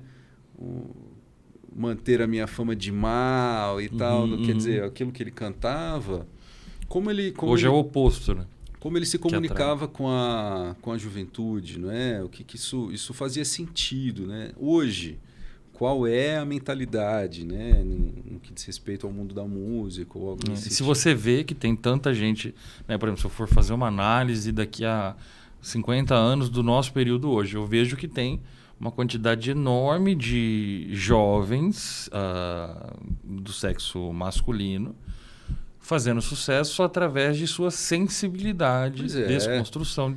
Manter a minha fama de mal e tal, quer dizer, aquilo que ele cantava, hoje é o oposto, né? Como ele se comunicava com a juventude, não é? O que isso fazia sentido, né? Hoje, qual é a mentalidade, né? No que diz respeito ao mundo da música ou algo assim. Se você vê que tem tanta gente, né? Por exemplo, se eu for fazer uma análise daqui a 50 anos do nosso período hoje, eu vejo que tem uma quantidade enorme de jovens do sexo masculino fazendo sucesso através de sua sensibilidade, desconstrução,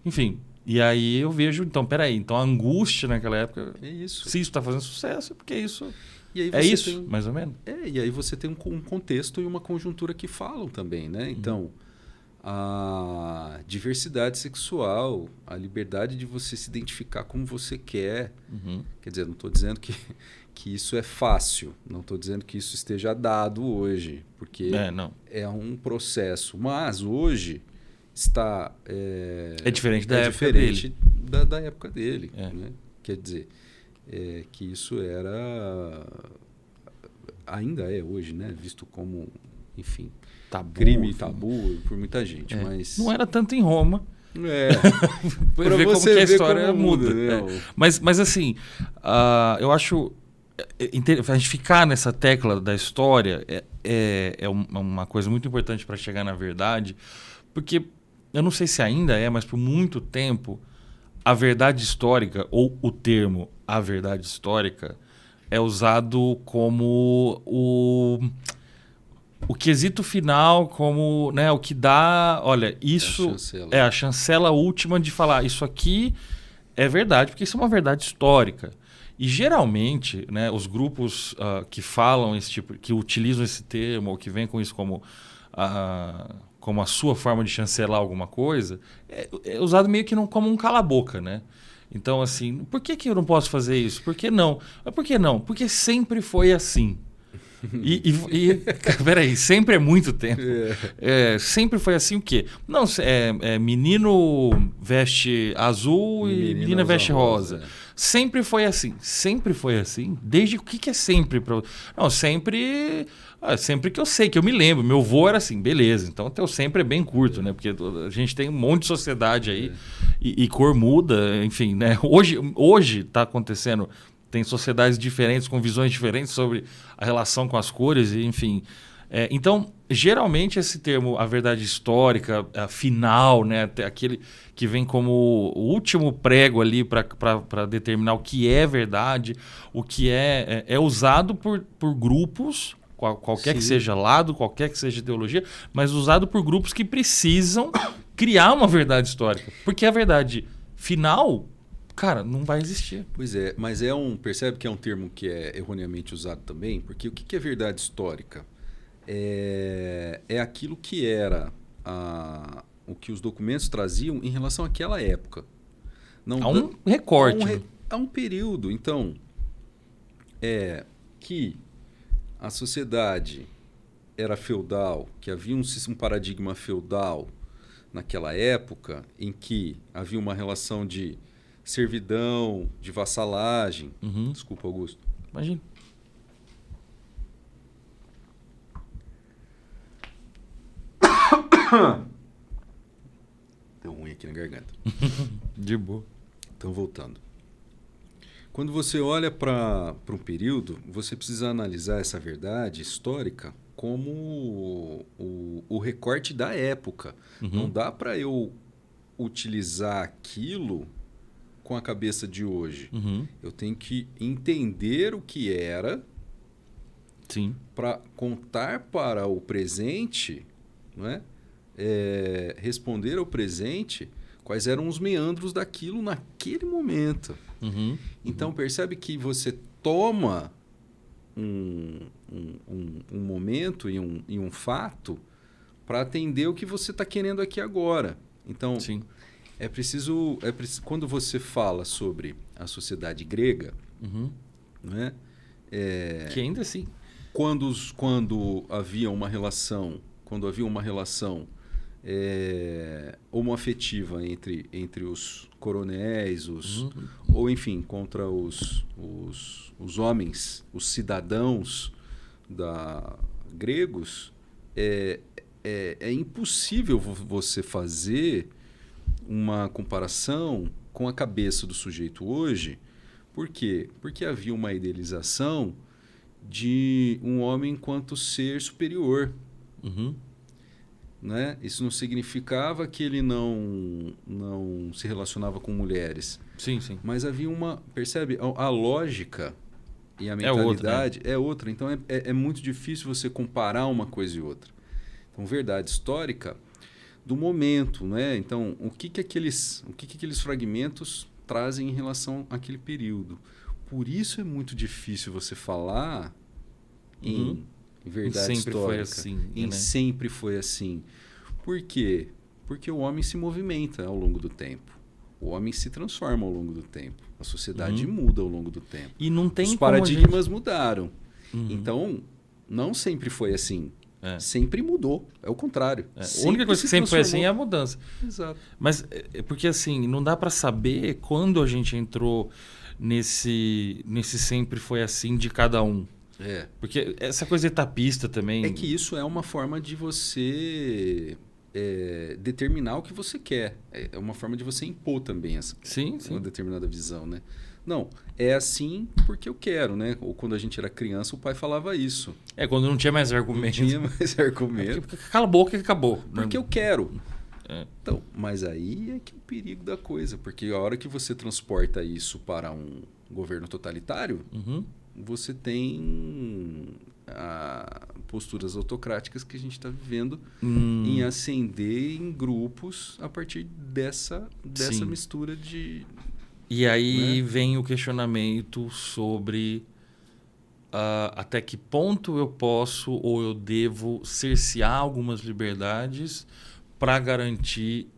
enfim. E aí eu vejo, então, peraí, então a angústia naquela época, se isso está fazendo sucesso, é porque isso é isso, mais ou menos. E aí você tem um contexto e uma conjuntura que falam também, né? Então, a diversidade sexual, a liberdade de você se identificar como você quer. Quer dizer, não estou dizendo que isso é fácil, não estou dizendo que isso esteja dado hoje, porque é um processo. Mas hoje está... É diferente da época dele. Da época dele. Né? Quer dizer, que isso era... Ainda é hoje, né? Visto como, enfim... crime e tabu por muita gente, mas... Não era tanto em Roma. Para ver como que a história muda. Né? Mas assim, eu acho... A gente ficar nessa tecla da história é uma coisa muito importante para chegar na verdade, porque eu não sei se ainda mas por muito tempo a verdade histórica, ou o termo a verdade histórica, é usado como o quesito final, como, né, o que dá... Olha, isso é a chancela última de falar isso aqui é verdade, porque isso é uma verdade histórica. E geralmente, né, os grupos que falam esse tipo, que utilizam esse termo, ou que vêm com isso como a sua forma de chancelar alguma coisa, é usado meio que como um cala-boca, né? Então, assim, por que eu não posso fazer isso? Por que não? Por que não? Porque sempre foi assim. Peraí, sempre é muito tempo. Sempre foi assim o quê? Não, menino veste azul e menina veste rosa. Sempre foi assim. Sempre foi assim. Desde o que é sempre? Não, sempre que eu sei, que eu me lembro. Meu avô era assim, beleza. Então, até o sempre é bem curto, né? Porque a gente tem um monte de sociedade aí e cor muda, enfim, né? Hoje está acontecendo... Tem sociedades diferentes, com visões diferentes sobre a relação com as cores, enfim. Então, geralmente, esse termo, a verdade histórica, a final, né, aquele que vem como o último prego ali para determinar o que é verdade, o que é usado por grupos, qualquer que seja lado, qualquer que seja ideologia, mas usado por grupos que precisam criar uma verdade histórica. Porque a verdade final... Cara, não vai existir. Pois é, mas percebe que é um termo que é erroneamente usado também? Porque o que é verdade histórica? É aquilo que era o que os documentos traziam em relação àquela época. Não Há um recorte. Há um período. Então, que a sociedade era feudal, que havia um paradigma feudal naquela época, em que havia uma relação de servidão, de vassalagem. Uhum. Desculpa, Augusto. Imagina. Deu ruim aqui na garganta. De boa. Então, voltando. Quando você olha para um período, você precisa analisar essa verdade histórica como o recorte da época. Uhum. Não dá para eu utilizar aquilo com a cabeça de hoje. Uhum. Eu tenho que entender o que era para contar para o presente, não é? Responder ao presente quais eram os meandros daquilo naquele momento. Uhum. Então, percebe que você toma um momento e um fato para atender o que você está querendo aqui agora. Então, Sim. é preciso, quando você fala sobre a sociedade grega, Uhum. né? Que ainda assim. Quando havia uma relação homoafetiva entre os coronéis, ou enfim, contra os homens, os cidadãos gregos, é impossível você fazer uma comparação com a cabeça do sujeito hoje. Por quê? Porque havia uma idealização de um homem enquanto ser superior. Uhum. Né? Isso não significava que ele não se relacionava com mulheres. Sim, sim. Mas havia percebe? A lógica e a mentalidade é outra. Então é muito difícil você comparar uma coisa e outra. Então, verdade histórica do momento, né? Então, o que aqueles fragmentos trazem em relação àquele período? Por isso é muito difícil você falar em verdade histórica. Sempre foi assim. Por quê? Porque o homem se movimenta ao longo do tempo. O homem se transforma ao longo do tempo. A sociedade muda ao longo do tempo. E não tem Os paradigmas mudaram. Então, não sempre foi assim. Sempre mudou. É o contrário. A única coisa que sempre foi assim é a mudança. Exato. Mas porque assim, não dá para saber quando a gente entrou nesse sempre foi assim de cada um. Porque essa coisa etapista também... É que isso é uma forma de você determinar o que você quer. É uma forma de você impor também uma determinada visão, né? Não, é assim porque eu quero, né? Ou quando a gente era criança, o pai falava isso. Quando não tinha mais argumento. Não tinha mais argumento. Cala a boca e acabou. Porque eu quero. Então, mas aí é que é o perigo da coisa. Porque a hora que você transporta isso para um governo totalitário... você tem posturas autocráticas que a gente está vivendo em ascender em grupos a partir dessa mistura de... E aí vem o questionamento sobre até que ponto eu posso ou eu devo cercear algumas liberdades para garantir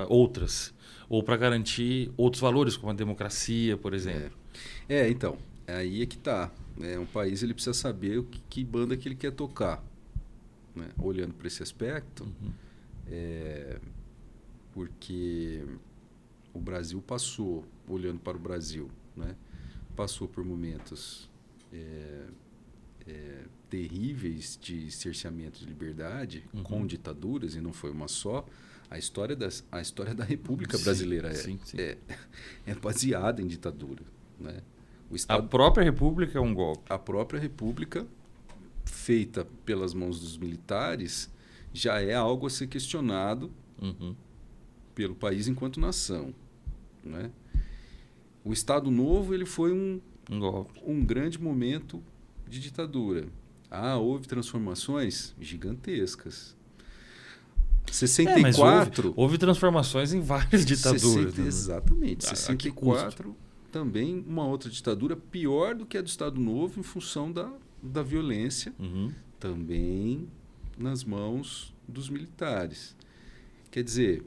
outras. Ou para garantir outros valores, como a democracia, por exemplo. Então... Aí é que tá. Um país ele precisa saber que banda que ele quer tocar. Né? Olhando para esse aspecto, porque o Brasil passou, olhando para o Brasil, né? Passou por momentos terríveis de cerceamento de liberdade, com ditaduras, e não foi uma só. A história da República Brasileira é baseada em ditadura, né? A própria República é um golpe. A própria República, feita pelas mãos dos militares, já é algo a ser questionado pelo país enquanto nação. Né? O Estado Novo ele foi um grande momento de ditadura. Houve transformações gigantescas. 64... houve transformações em várias ditaduras. Exatamente. 64... também uma outra ditadura pior do que a do Estado Novo em função da violência, também nas mãos dos militares. Quer dizer,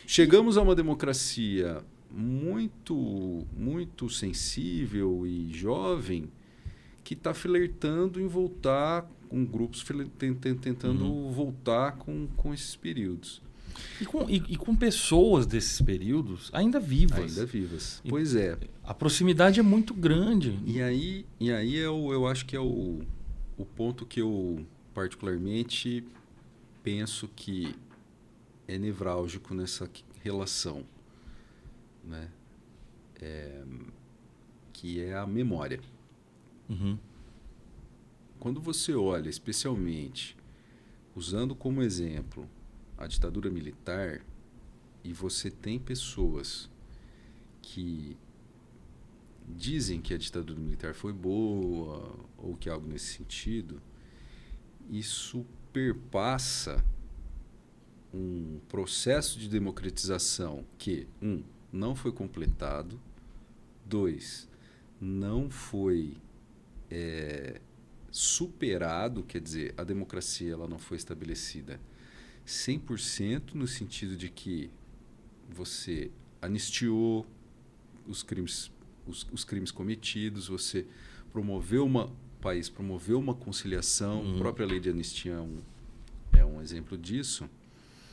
chegamos a uma democracia muito sensível e jovem que está flertando em voltar com grupos tentando voltar com esses períodos. E com pessoas desses períodos ainda vivas. Ainda vivas. Pois é. A proximidade é muito grande. E aí eu acho que é o ponto que eu particularmente penso que é nevrálgico nessa relação, né? Que é a memória. Quando você olha, especialmente, usando como exemplo a ditadura militar, e você tem pessoas que dizem que a ditadura militar foi boa, ou que algo nesse sentido, isso perpassa um processo de democratização que, não foi completado, 2, não foi superado, quer dizer, a democracia ela não foi estabelecida 100% no sentido de que você anistiou os crimes cometidos, você promoveu o país promoveu uma conciliação, a própria lei de anistia é um exemplo disso.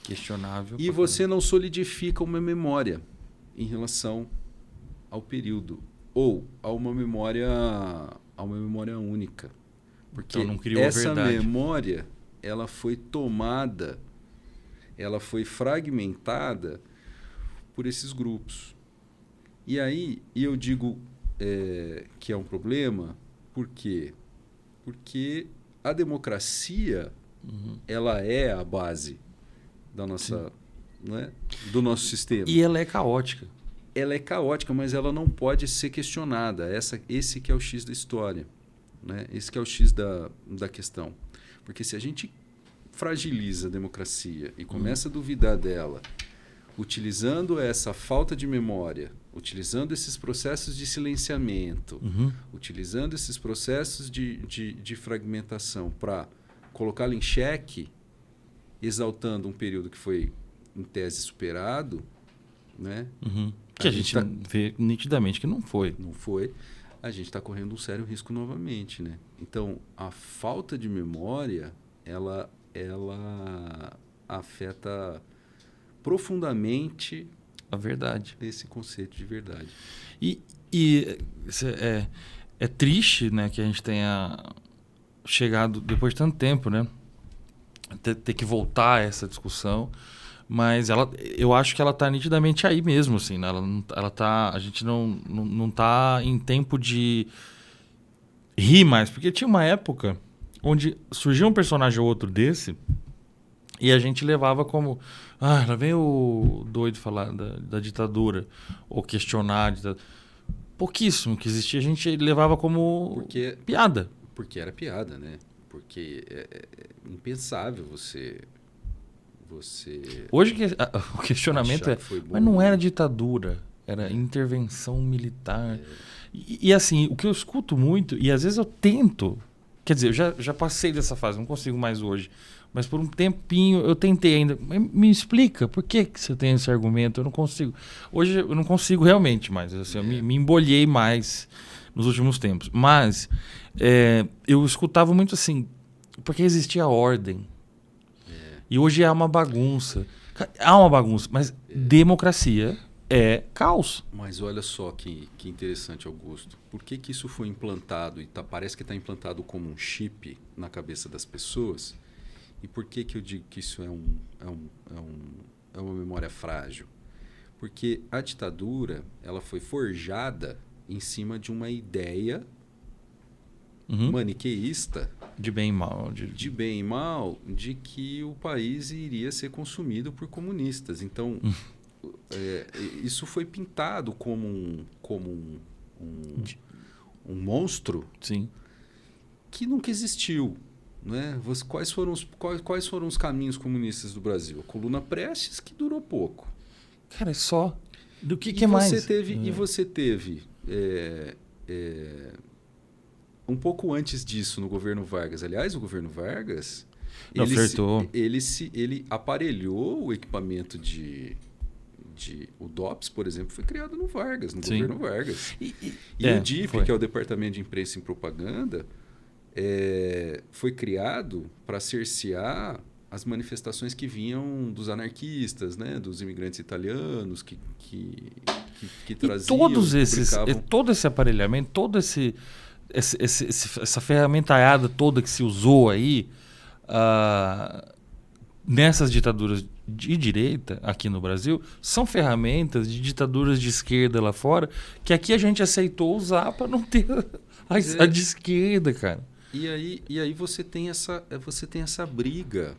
Questionável. E você não solidifica uma memória em relação ao período ou a uma memória única. Porque então não criou essa verdade. memória ela foi tomada, ela foi fragmentada por esses grupos. E aí eu digo que é um problema, por quê? Porque a democracia ela é a base da nossa, né, do nosso sistema. E ela é caótica. Ela é caótica, mas ela não pode ser questionada. Esse que é o X da história, né? Esse que é o X da questão. Porque se a gente fragiliza a democracia e começa a duvidar dela, utilizando essa falta de memória, utilizando esses processos de silenciamento, utilizando esses processos de fragmentação para colocá-la em xeque, exaltando um período que foi, em tese, superado, né? Que a gente vê nitidamente que não foi. Não foi. A gente está correndo um sério risco novamente, né? Então, a falta de memória, ela afeta profundamente a verdade. Esse conceito de verdade. E é triste, né, que a gente tenha chegado, depois de tanto tempo, né, ter que voltar a essa discussão, mas eu acho que ela está nitidamente aí mesmo, assim, né? A gente não tá em tempo de rir mais, porque tinha uma época onde surgia um personagem ou outro desse e a gente levava como lá vem o doido falar da ditadura ou questionar a ditadura. Pouquíssimo que existia, a gente levava como piada. Porque era piada, né? Porque é impensável você hoje o questionamento mas não era ditadura, era intervenção militar. E assim, o que eu escuto muito, e às vezes eu tento, quer dizer, eu já passei dessa fase, não consigo mais hoje, mas por um tempinho eu tentei ainda. Me explica, por que você tem esse argumento? Eu não consigo. Hoje eu não consigo realmente mais. Assim, eu me embolhei mais nos últimos tempos. Mas eu escutava muito assim, porque existia ordem. E hoje é uma bagunça. Há uma bagunça, mas democracia é caos. Mas olha só que interessante, Augusto. Por que isso foi implantado e parece que está implantado como um chip na cabeça das pessoas? E por que eu digo que isso é uma memória frágil? Porque a ditadura ela foi forjada em cima de uma ideia maniqueísta de bem e mal. De bem e mal, de que o país iria ser consumido por comunistas. Então, isso foi pintado como um monstro. Sim. Que nunca existiu. Né? Quais foram os caminhos comunistas do Brasil? A Coluna Prestes, que durou pouco. Cara, é só. Do que mais? E você teve um pouco antes disso no governo Vargas. Aliás, o governo Vargas Não, flertou. Ele aparelhou o equipamento o DOPS, por exemplo, foi criado no Vargas, no governo Vargas. E o DIP, que é o Departamento de Imprensa e Propaganda, foi criado para cercear as manifestações que vinham dos anarquistas, né, dos imigrantes italianos que traziam, todo esse aparelhamento, essa ferramentalhada toda que se usou aí nessas ditaduras de direita aqui no Brasil são ferramentas de ditaduras de esquerda lá fora que aqui a gente aceitou usar para não ter a de esquerda, cara. E aí você tem essa briga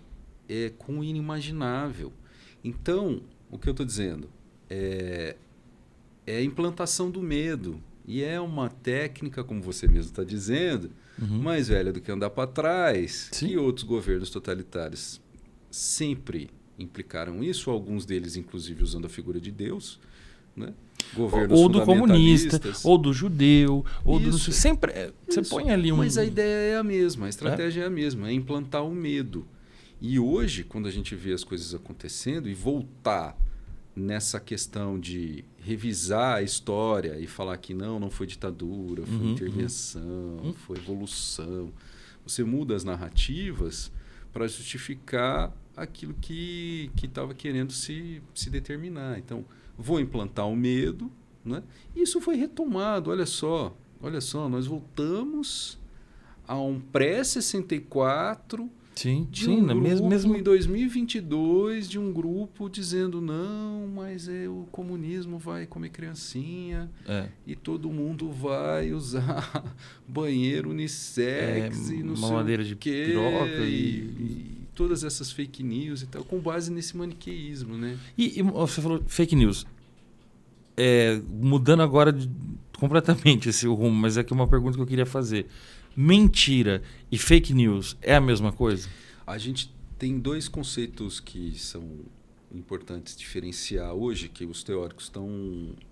com o inimaginável. Então, o que eu estou dizendo é a implantação do medo. E é uma técnica, como você mesmo está dizendo, mais velha do que andar para trás, que outros governos totalitários sempre implicaram isso, alguns deles, inclusive, usando a figura de Deus, né? Governos ou do comunista, ou do judeu, ou do... Sempre você põe ali um... Mas a ideia é a mesma, a estratégia é a mesma, é implantar o medo. E hoje, quando a gente vê as coisas acontecendo e voltar nessa questão de revisar a história e falar que não foi ditadura, foi intervenção, foi evolução, você muda as narrativas para justificar aquilo que estava querendo se determinar. Então, vou implantar o medo, né? Isso foi retomado, olha só, nós voltamos a um pré-64 de um grupo mesmo em 2022, de um grupo dizendo não, mas o comunismo vai comer criancinha e todo mundo vai usar banheiro unissex e não sei mamadeira de piroca e todas essas fake news e tal, com base nesse maniqueísmo, né? E você falou fake news. Mudando agora completamente esse rumo, mas é que uma pergunta que eu queria fazer. Mentira e fake news é a mesma coisa? A gente tem dois conceitos que são importantes diferenciar hoje, que os teóricos estão,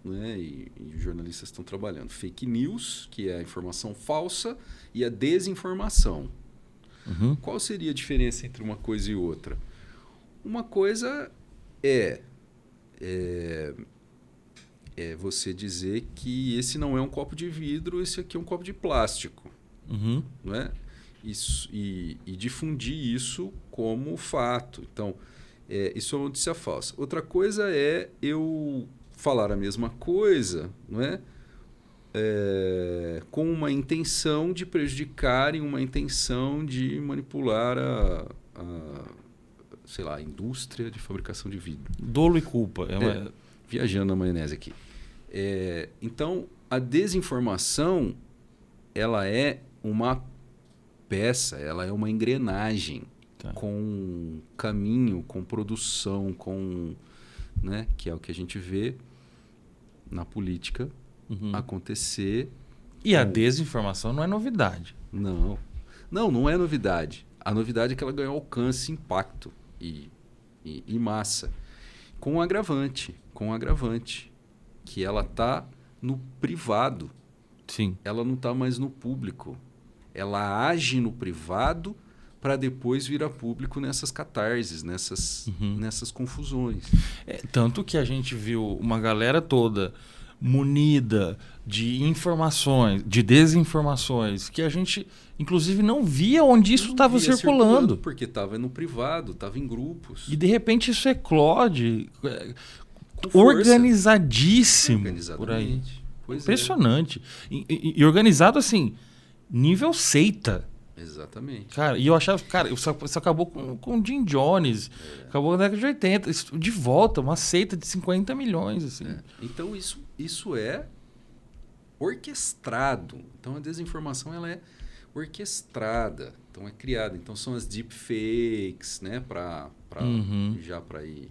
né, e os jornalistas estão trabalhando. Fake news, que é a informação falsa, e a desinformação. Qual seria a diferença entre uma coisa e outra? Uma coisa é você dizer que esse não é um copo de vidro, esse aqui é um copo de plástico. Não é? Isso, e difundir isso como fato. Então, isso é uma notícia falsa. Outra coisa é eu falar a mesma coisa, não é? Com uma intenção de prejudicar e uma intenção de manipular a indústria de fabricação de vidro. Dolo e culpa. Viajando na maionese aqui. Então, a desinformação ela é uma peça, ela é uma engrenagem com caminho, com produção, né, que é o que a gente vê na política acontecer. E a desinformação não é novidade. Não é novidade. A novidade é que ela ganhou alcance, impacto e massa. Com um agravante, que ela está no privado. Sim. Ela não está mais no público. Ela age no privado para depois vir a público nessas catarses, nessas confusões. Tanto que a gente viu uma galera toda munida de informações, de desinformações, que a gente, inclusive, não via onde isso estava circulando. Porque estava no privado, estava em grupos. E, de repente, isso eclode organizadíssimo por aí. Impressionante. E organizado, assim, nível seita. Exatamente. Cara, e eu achava, isso acabou com o Jim Jones, acabou na década de 80, isso, de volta, uma seita de 50 milhões. Assim. Então, isso é orquestrado. Então, a desinformação ela é orquestrada, então é criada. Então, são as deepfakes, né, já para ir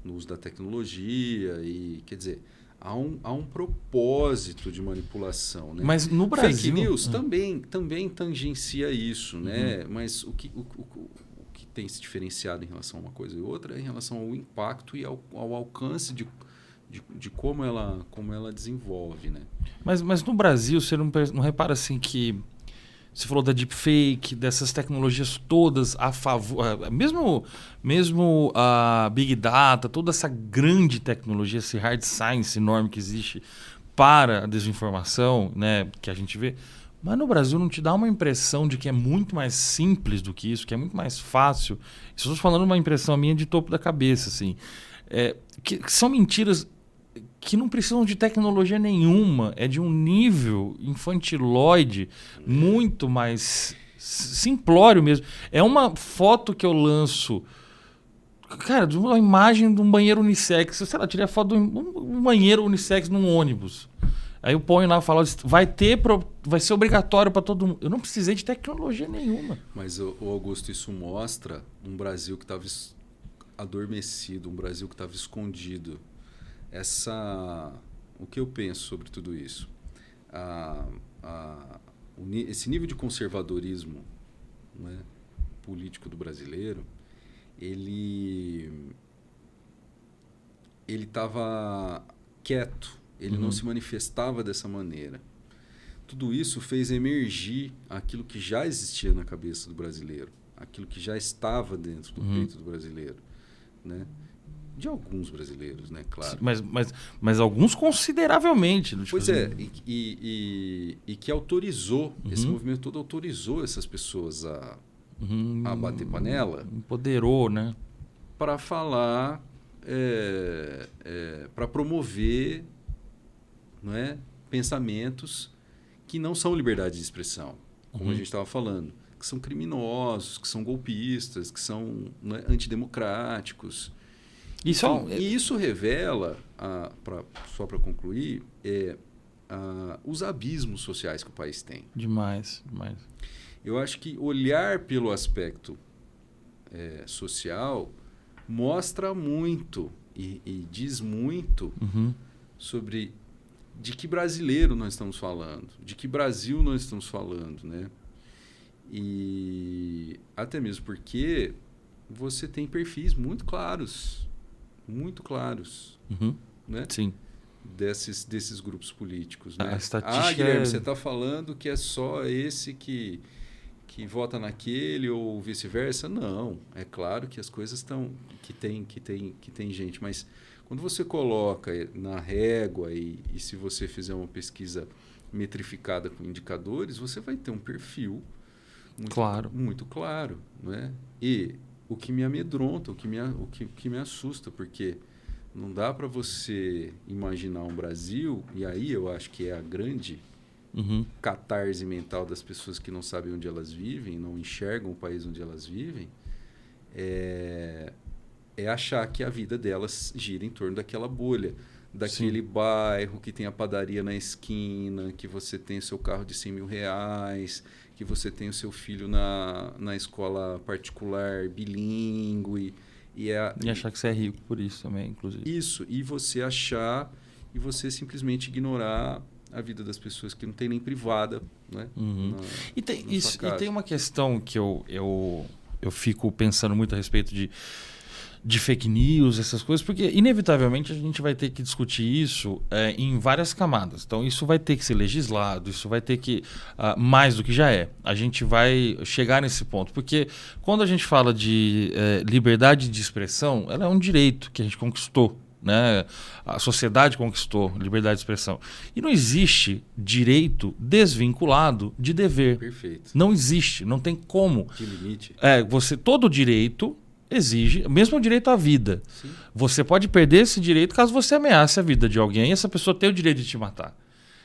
no uso da tecnologia e, quer dizer, há um propósito de manipulação, né? Mas no Brasil... Fake news também tangencia isso, né? Mas o que tem se diferenciado em relação a uma coisa e outra é em relação ao impacto e ao alcance de como ela desenvolve, né? Mas no Brasil, você não repara assim que Você falou da deepfake, dessas tecnologias todas a favor. Mesmo a Big Data, toda essa grande tecnologia, esse hard science enorme que existe para a desinformação, né, que a gente vê. Mas no Brasil não te dá uma impressão de que é muito mais simples do que isso, que é muito mais fácil. Estou falando uma impressão minha de topo da cabeça, assim. Que são mentiras que não precisam de tecnologia nenhuma, é de um nível infantiloide muito mais simplório mesmo. É uma foto que eu lanço, cara, de uma imagem de um banheiro unissex. Sei lá, eu tirei a foto de um banheiro unissex num ônibus. Aí eu ponho lá e falo, vai ser obrigatório para todo mundo. Eu não precisei de tecnologia nenhuma. Mas, o Augusto, isso mostra um Brasil que estava adormecido, um Brasil que estava escondido. O que eu penso sobre tudo isso? Esse nível de conservadorismo, né, político do brasileiro, ele estava quieto, ele não se manifestava dessa maneira. Tudo isso fez emergir aquilo que já existia na cabeça do brasileiro, aquilo que já estava dentro do peito do brasileiro, né? De alguns brasileiros, né? Claro. Mas alguns consideravelmente. Pois é, e que autorizou, esse movimento todo autorizou essas pessoas a bater panela. Empoderou, né? Para falar, para promover, não é, pensamentos que não são liberdade de expressão, como a gente estava falando, que são criminosos, que são golpistas, que são, não é, antidemocráticos. Isso revela, só para concluir, os abismos sociais que o país tem. Demais. Eu acho que olhar pelo aspecto social mostra muito e diz muito sobre de que brasileiro nós estamos falando, de que Brasil nós estamos falando, né? E até mesmo porque você tem perfis muito claros, né? Sim. Desses grupos políticos, né? A estatística Guilherme, você está falando que é só esse que vota naquele ou vice-versa? Não, é claro que as coisas estão que tem gente, mas quando você coloca na régua e se você fizer uma pesquisa metrificada com indicadores, você vai ter um perfil muito claro, né? E o que me amedronta, o que me assusta, porque não dá para você imaginar um Brasil, e aí eu acho que é a grande catarse mental das pessoas que não sabem onde elas vivem, não enxergam o país onde elas vivem, é achar que a vida delas gira em torno daquela bolha, daquele bairro que tem a padaria na esquina, que você tem o seu carro de R$100 mil, que você tem o seu filho na escola particular bilíngue. E achar que você é rico por isso também, inclusive. Isso, e você simplesmente ignorar a vida das pessoas que não tem nem privada, né? E tem uma questão que eu fico pensando muito a respeito de fake news, essas coisas, porque inevitavelmente a gente vai ter que discutir isso em várias camadas. Então isso vai ter que ser legislado, isso vai ter que, mais do que já é. A gente vai chegar nesse ponto, porque quando a gente fala de liberdade de expressão, ela é um direito que a gente conquistou, né? A sociedade conquistou liberdade de expressão. E não existe direito desvinculado de dever. Perfeito. Não existe, não tem como. Que limite. Todo direito exige, mesmo o direito à vida. Sim. Você pode perder esse direito caso você ameace a vida de alguém e essa pessoa tem o direito de te matar.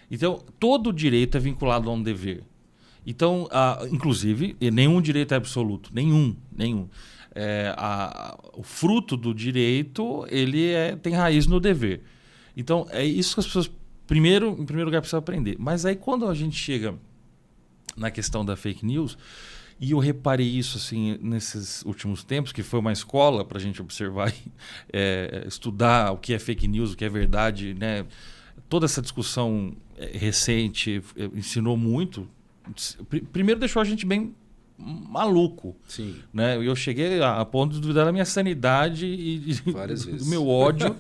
Então, todo direito é vinculado a um dever. Então, inclusive, nenhum direito é absoluto. Nenhum. O fruto do direito tem raiz no dever. Então, é isso que as pessoas, em primeiro lugar, precisam aprender. Mas aí, quando a gente chega na questão da fake news, e eu reparei isso assim, nesses últimos tempos, que foi uma escola para a gente observar, estudar o que é fake news, o que é verdade, né? Toda essa discussão recente ensinou muito. Primeiro deixou a gente bem maluco. Sim. Né? Eu cheguei a ponto de duvidar da minha sanidade e do meu ódio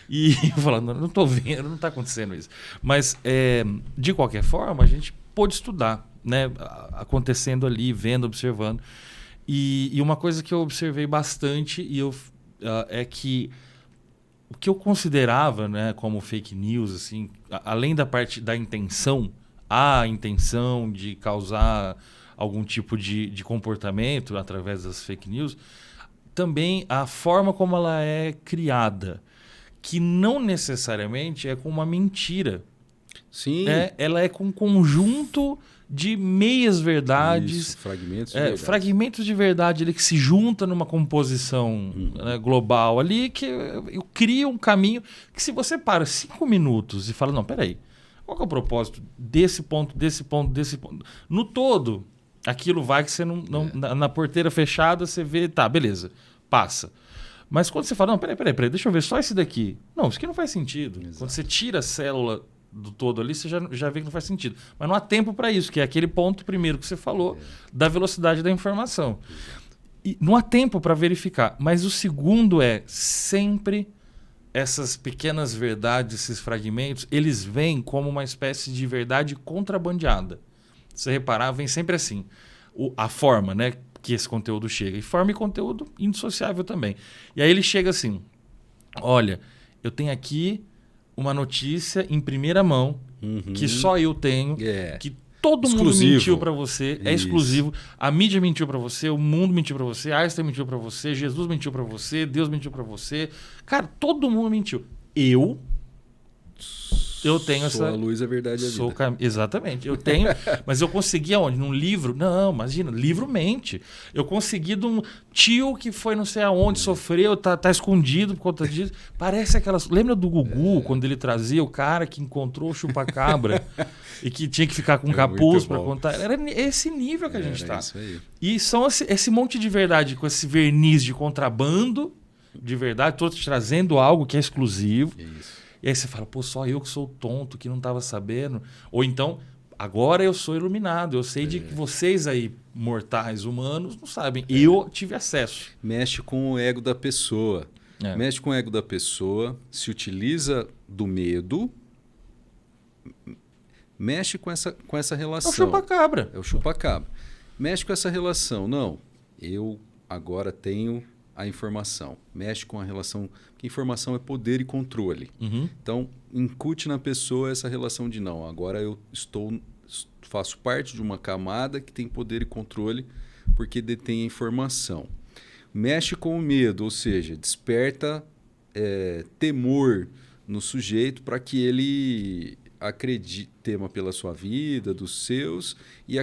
e falando, não estou vendo, não está acontecendo isso. Mas, de qualquer forma, a gente pôde estudar. né, acontecendo ali, vendo, observando. E uma coisa que eu observei bastante é que o que eu considerava, né, como fake news, assim, além da parte da intenção, a intenção de causar algum tipo de comportamento através das fake news, também a forma como ela é criada, que não necessariamente é com uma mentira. Sim. Ela é com um conjunto de meias verdades. Isso, fragmentos de verdade. Fragmentos de verdade ali que se juntam numa composição né, global ali, que eu crio um caminho que se você para 5 minutos e fala, não, peraí, qual que é o propósito desse ponto, desse ponto, desse ponto? No todo, aquilo vai que você não na porteira fechada você vê, tá, beleza, passa. Mas quando você fala, não, peraí, deixa eu ver só esse daqui. Não, isso aqui não faz sentido. Exato. Quando você tira a célula do todo ali, você já vê que não faz sentido. Mas não há tempo para isso, que é aquele ponto primeiro que você falou, da velocidade da informação. E não há tempo para verificar. Mas o segundo é sempre essas pequenas verdades, esses fragmentos, eles vêm como uma espécie de verdade contrabandeada. Se você reparar, vem sempre assim. A forma, né, que esse conteúdo chega. E forma e conteúdo indissociável também. E aí ele chega assim, olha, eu tenho aqui uma notícia em primeira mão, que só eu tenho, que todo mundo mentiu para você, é exclusivo, a mídia mentiu para você, o mundo mentiu para você, Einstein mentiu para você, Jesus mentiu para você, Deus mentiu para você. Cara, todo mundo mentiu. Eu tenho essa... Sou a luz, a verdade e a vida. Exatamente. Eu tenho... Mas eu consegui aonde? Num livro? Não, imagina. Livro mente. Eu consegui de um tio que foi não sei aonde, sofreu, tá escondido por conta disso. Parece aquelas... Lembra do Gugu, quando ele trazia o cara que encontrou o chupacabra e que tinha que ficar com capuz para contar? Era esse nível que a gente tá. Isso aí. E são esse monte de verdade com esse verniz de contrabando de verdade, todos trazendo algo que é exclusivo. Isso. E aí você fala, pô, só eu que sou tonto, que não estava sabendo. Ou então, agora eu sou iluminado. Eu sei de que vocês aí, mortais humanos, não sabem. Eu tive acesso. Mexe com o ego da pessoa. Mexe com o ego da pessoa, se utiliza do medo, mexe com essa relação. É o chupa-cabra. É o chupa-cabra. Mexe com essa relação. Não, eu agora tenho a informação. Mexe com a relação... Porque informação é poder e controle. Então, incute na pessoa essa relação de não. Agora eu faço parte de uma camada que tem poder e controle porque detém a informação. Mexe com o medo, ou seja, desperta temor no sujeito para que ele tema pela sua vida, dos seus, e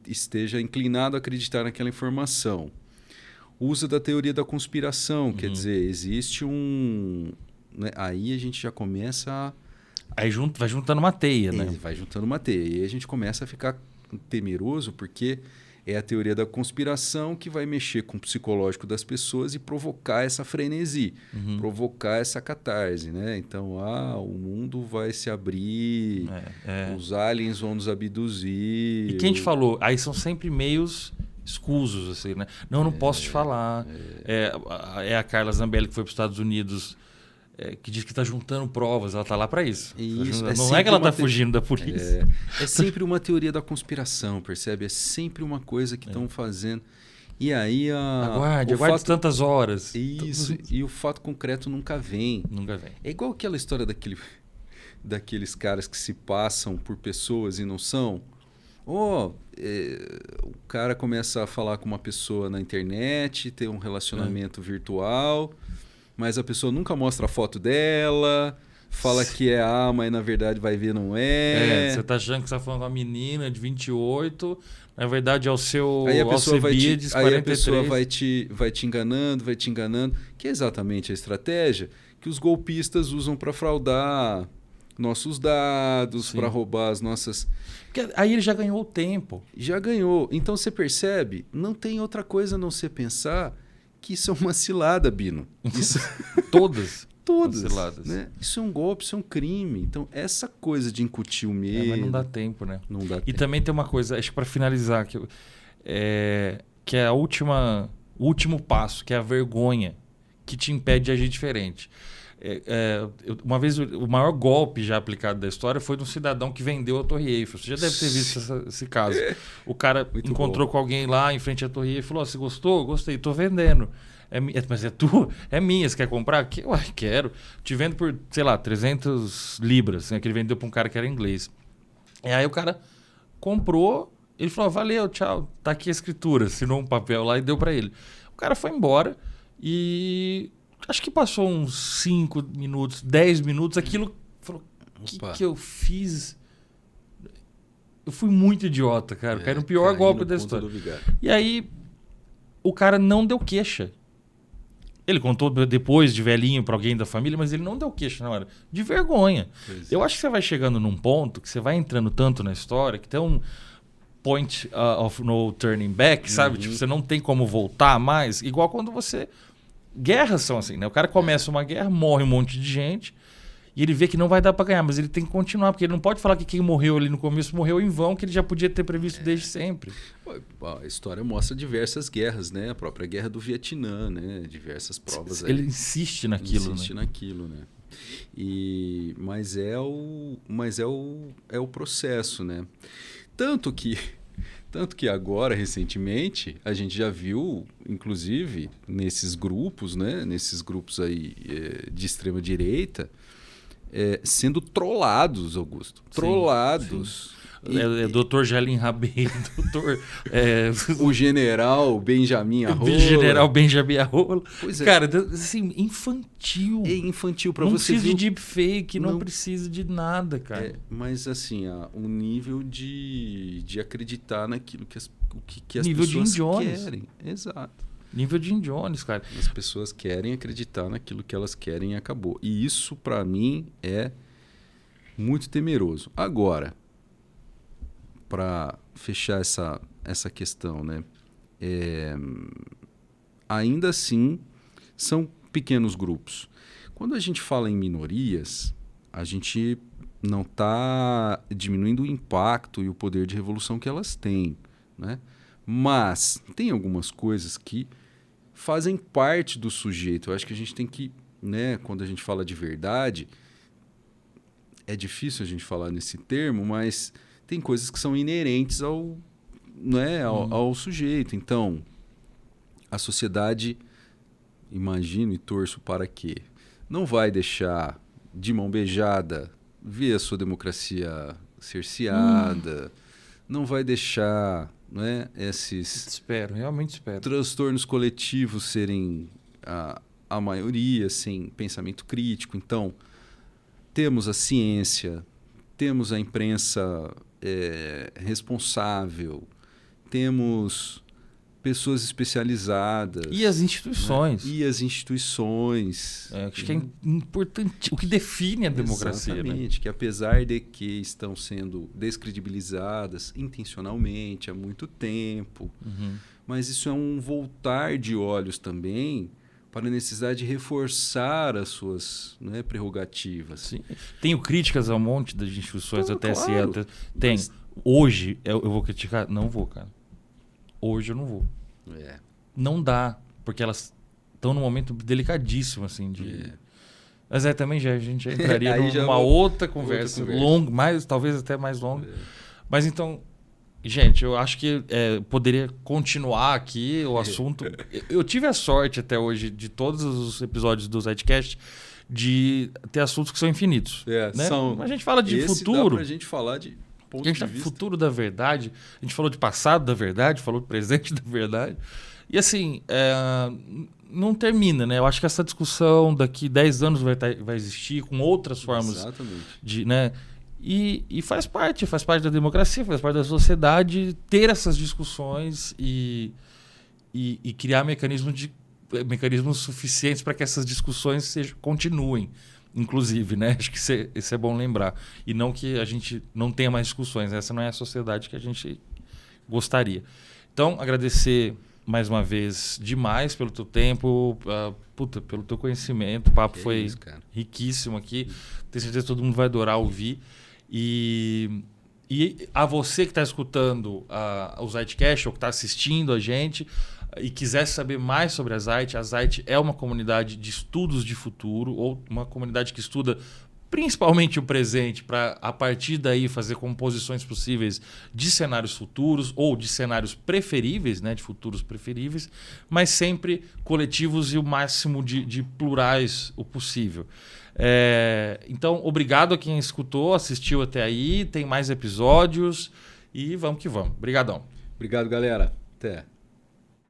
esteja inclinado a acreditar naquela informação. Usa da teoria da conspiração, quer dizer, existe né, aí a gente já começa a... Aí vai juntando uma teia, né? Vai juntando uma teia. E aí a gente começa a ficar temeroso porque é a teoria da conspiração que vai mexer com o psicológico das pessoas e provocar essa frenesi, provocar essa catarse, né? Então, o mundo vai se abrir, os aliens vão nos abduzir. E quem te falou? Aí são sempre meios... escusos, assim, né? Não posso te falar. É a Carla Zambelli que foi para os Estados Unidos, que diz que está juntando provas. Ela está lá para isso. Não é que ela está fugindo da polícia. É sempre uma teoria da conspiração, percebe? É sempre uma coisa que estão fazendo. E aí aguarde tantas horas. Isso. E o fato concreto nunca vem. Nunca vem. É igual aquela história daqueles caras que se passam por pessoas e não são. O cara começa a falar com uma pessoa na internet, ter um relacionamento virtual, mas a pessoa nunca mostra a foto dela, fala que é mas na verdade vai ver não é. Você tá achando que você tá falando com uma menina de 28, na verdade é o seu aí a pessoa Alcebiades, 43. Aí a pessoa vai te enganando, que é exatamente a estratégia que os golpistas usam para fraudar nossos dados, para roubar as nossas... Porque aí ele já ganhou o tempo. Já ganhou. Então você percebe, não tem outra coisa a não ser pensar que isso é uma cilada, Bino. Isso... Todas. Ciladas. Né? Isso é um golpe, isso é um crime. Então essa coisa de incutir o medo... mas não dá tempo, né? Não dá tempo. E também tem uma coisa, acho que para finalizar, que é o último passo, que é a vergonha, que te impede de agir diferente. Uma vez o maior golpe já aplicado da história foi de um cidadão que vendeu a Torre Eiffel. Você já deve ter visto esse caso. O cara Muito encontrou bom. com alguém lá em frente à Torre Eiffel e falou: você gostou? Gostei, tô vendendo. Mas é tua? É minha, você quer comprar? Ué, quero. Te vendo por, sei lá, 300 libras, né, que ele vendeu para um cara que era inglês. E aí o cara comprou, ele falou: valeu, tchau, tá aqui a escritura. Assinou um papel lá e deu para ele. O cara foi embora e acho que passou uns 5 minutos, 10 minutos, aquilo falou: o que eu fiz? Eu fui muito idiota, cara. Caí no pior golpe da história. E aí o cara não deu queixa. Ele contou depois de velhinho para alguém da família, mas ele não deu queixa na hora. De vergonha. Eu acho que você vai chegando num ponto que você vai entrando tanto na história que tem um point of no turning back, sabe? Tipo, você não tem como voltar mais. Igual quando você... Guerras são assim, né? O cara começa uma guerra, morre um monte de gente e ele vê que não vai dar para ganhar, mas ele tem que continuar, porque ele não pode falar que quem morreu ali no começo morreu em vão, que ele já podia ter previsto desde sempre. A história mostra diversas guerras, né? A própria guerra do Vietnã, né? Diversas provas. Ele insiste naquilo, né? Mas é o processo, né? Tanto que agora, recentemente, a gente já viu, inclusive, nesses grupos, né? Nesses grupos aí de extrema direita, sendo trollados, Augusto. Trollados. Dr. Jelim Rabei, o general Benjamin Arrola. O general Benjamin Arrola. Pois é. Cara, assim, infantil. É infantil para não você ver. Não precisa de deepfake, não precisa de nada, cara. Mas assim, o nível de acreditar naquilo que as nível pessoas de Jones. querem. Exato. Nível de Jones, cara. As pessoas querem acreditar naquilo que elas querem e acabou. E isso, para mim, é muito temeroso. Agora, para fechar essa questão, né? Ainda assim, são pequenos grupos. Quando a gente fala em minorias, a gente não está diminuindo o impacto e o poder de revolução que elas têm, né? Mas tem algumas coisas que fazem parte do sujeito. Eu acho que a gente tem que, né, quando a gente fala de verdade, é difícil a gente falar nesse termo, mas tem coisas que são inerentes ao sujeito. Então, a sociedade, imagino e torço para que não vai deixar de mão beijada ver a sua democracia cerceada, não vai deixar, né, esses realmente espero. transtornos coletivos serem a maioria, sem pensamento crítico. Então, temos a ciência, temos a imprensa responsável, temos pessoas especializadas. E as instituições. Né? E as instituições. Acho que é importante. O que define a democracia. Exatamente, né? Que apesar de que estão sendo descredibilizadas intencionalmente há muito tempo, mas isso é um voltar de olhos também para a necessidade de reforçar as suas, né, prerrogativas. Sim. Tenho críticas a um monte das instituições, Então, até claro, tem. Hoje, eu vou criticar? Não vou, cara. Hoje eu não vou. Não dá, porque elas estão num momento delicadíssimo, assim, de... Mas também a gente já entraria numa outra conversa. Longa, talvez até mais longa. Mas então, gente, eu acho que poderia continuar aqui o assunto. Eu tive a sorte até hoje, de todos os episódios do Zedcast, de ter assuntos que são infinitos. Né? A gente fala de futuro. Dá pra gente falar de ponto de vista. Futuro da verdade. A gente falou de passado da verdade, falou de presente da verdade. E assim, não termina, né? Eu acho que essa discussão daqui 10 anos vai existir com outras formas. Exatamente. De, né? E faz parte da democracia, faz parte da sociedade ter essas discussões e criar mecanismos suficientes para que essas discussões continuem, inclusive, né? Acho que isso é bom lembrar. E não que a gente não tenha mais discussões. Essa não é a sociedade que a gente gostaria. Então, agradecer mais uma vez demais pelo teu tempo, pelo teu conhecimento. O papo foi riquíssimo aqui. Tenho certeza que todo mundo vai adorar ouvir. E a você que está escutando o Zedcast ou que está assistindo a gente, e quiser saber mais sobre a Zite é uma comunidade de estudos de futuro, ou uma comunidade que estuda principalmente o presente, para a partir daí fazer composições possíveis de cenários futuros ou de cenários preferíveis, né, de futuros preferíveis, mas sempre coletivos e o máximo de plurais o possível. Então, obrigado a quem escutou, assistiu até aí, tem mais episódios e vamos que vamos. Obrigadão. Obrigado, galera. Até.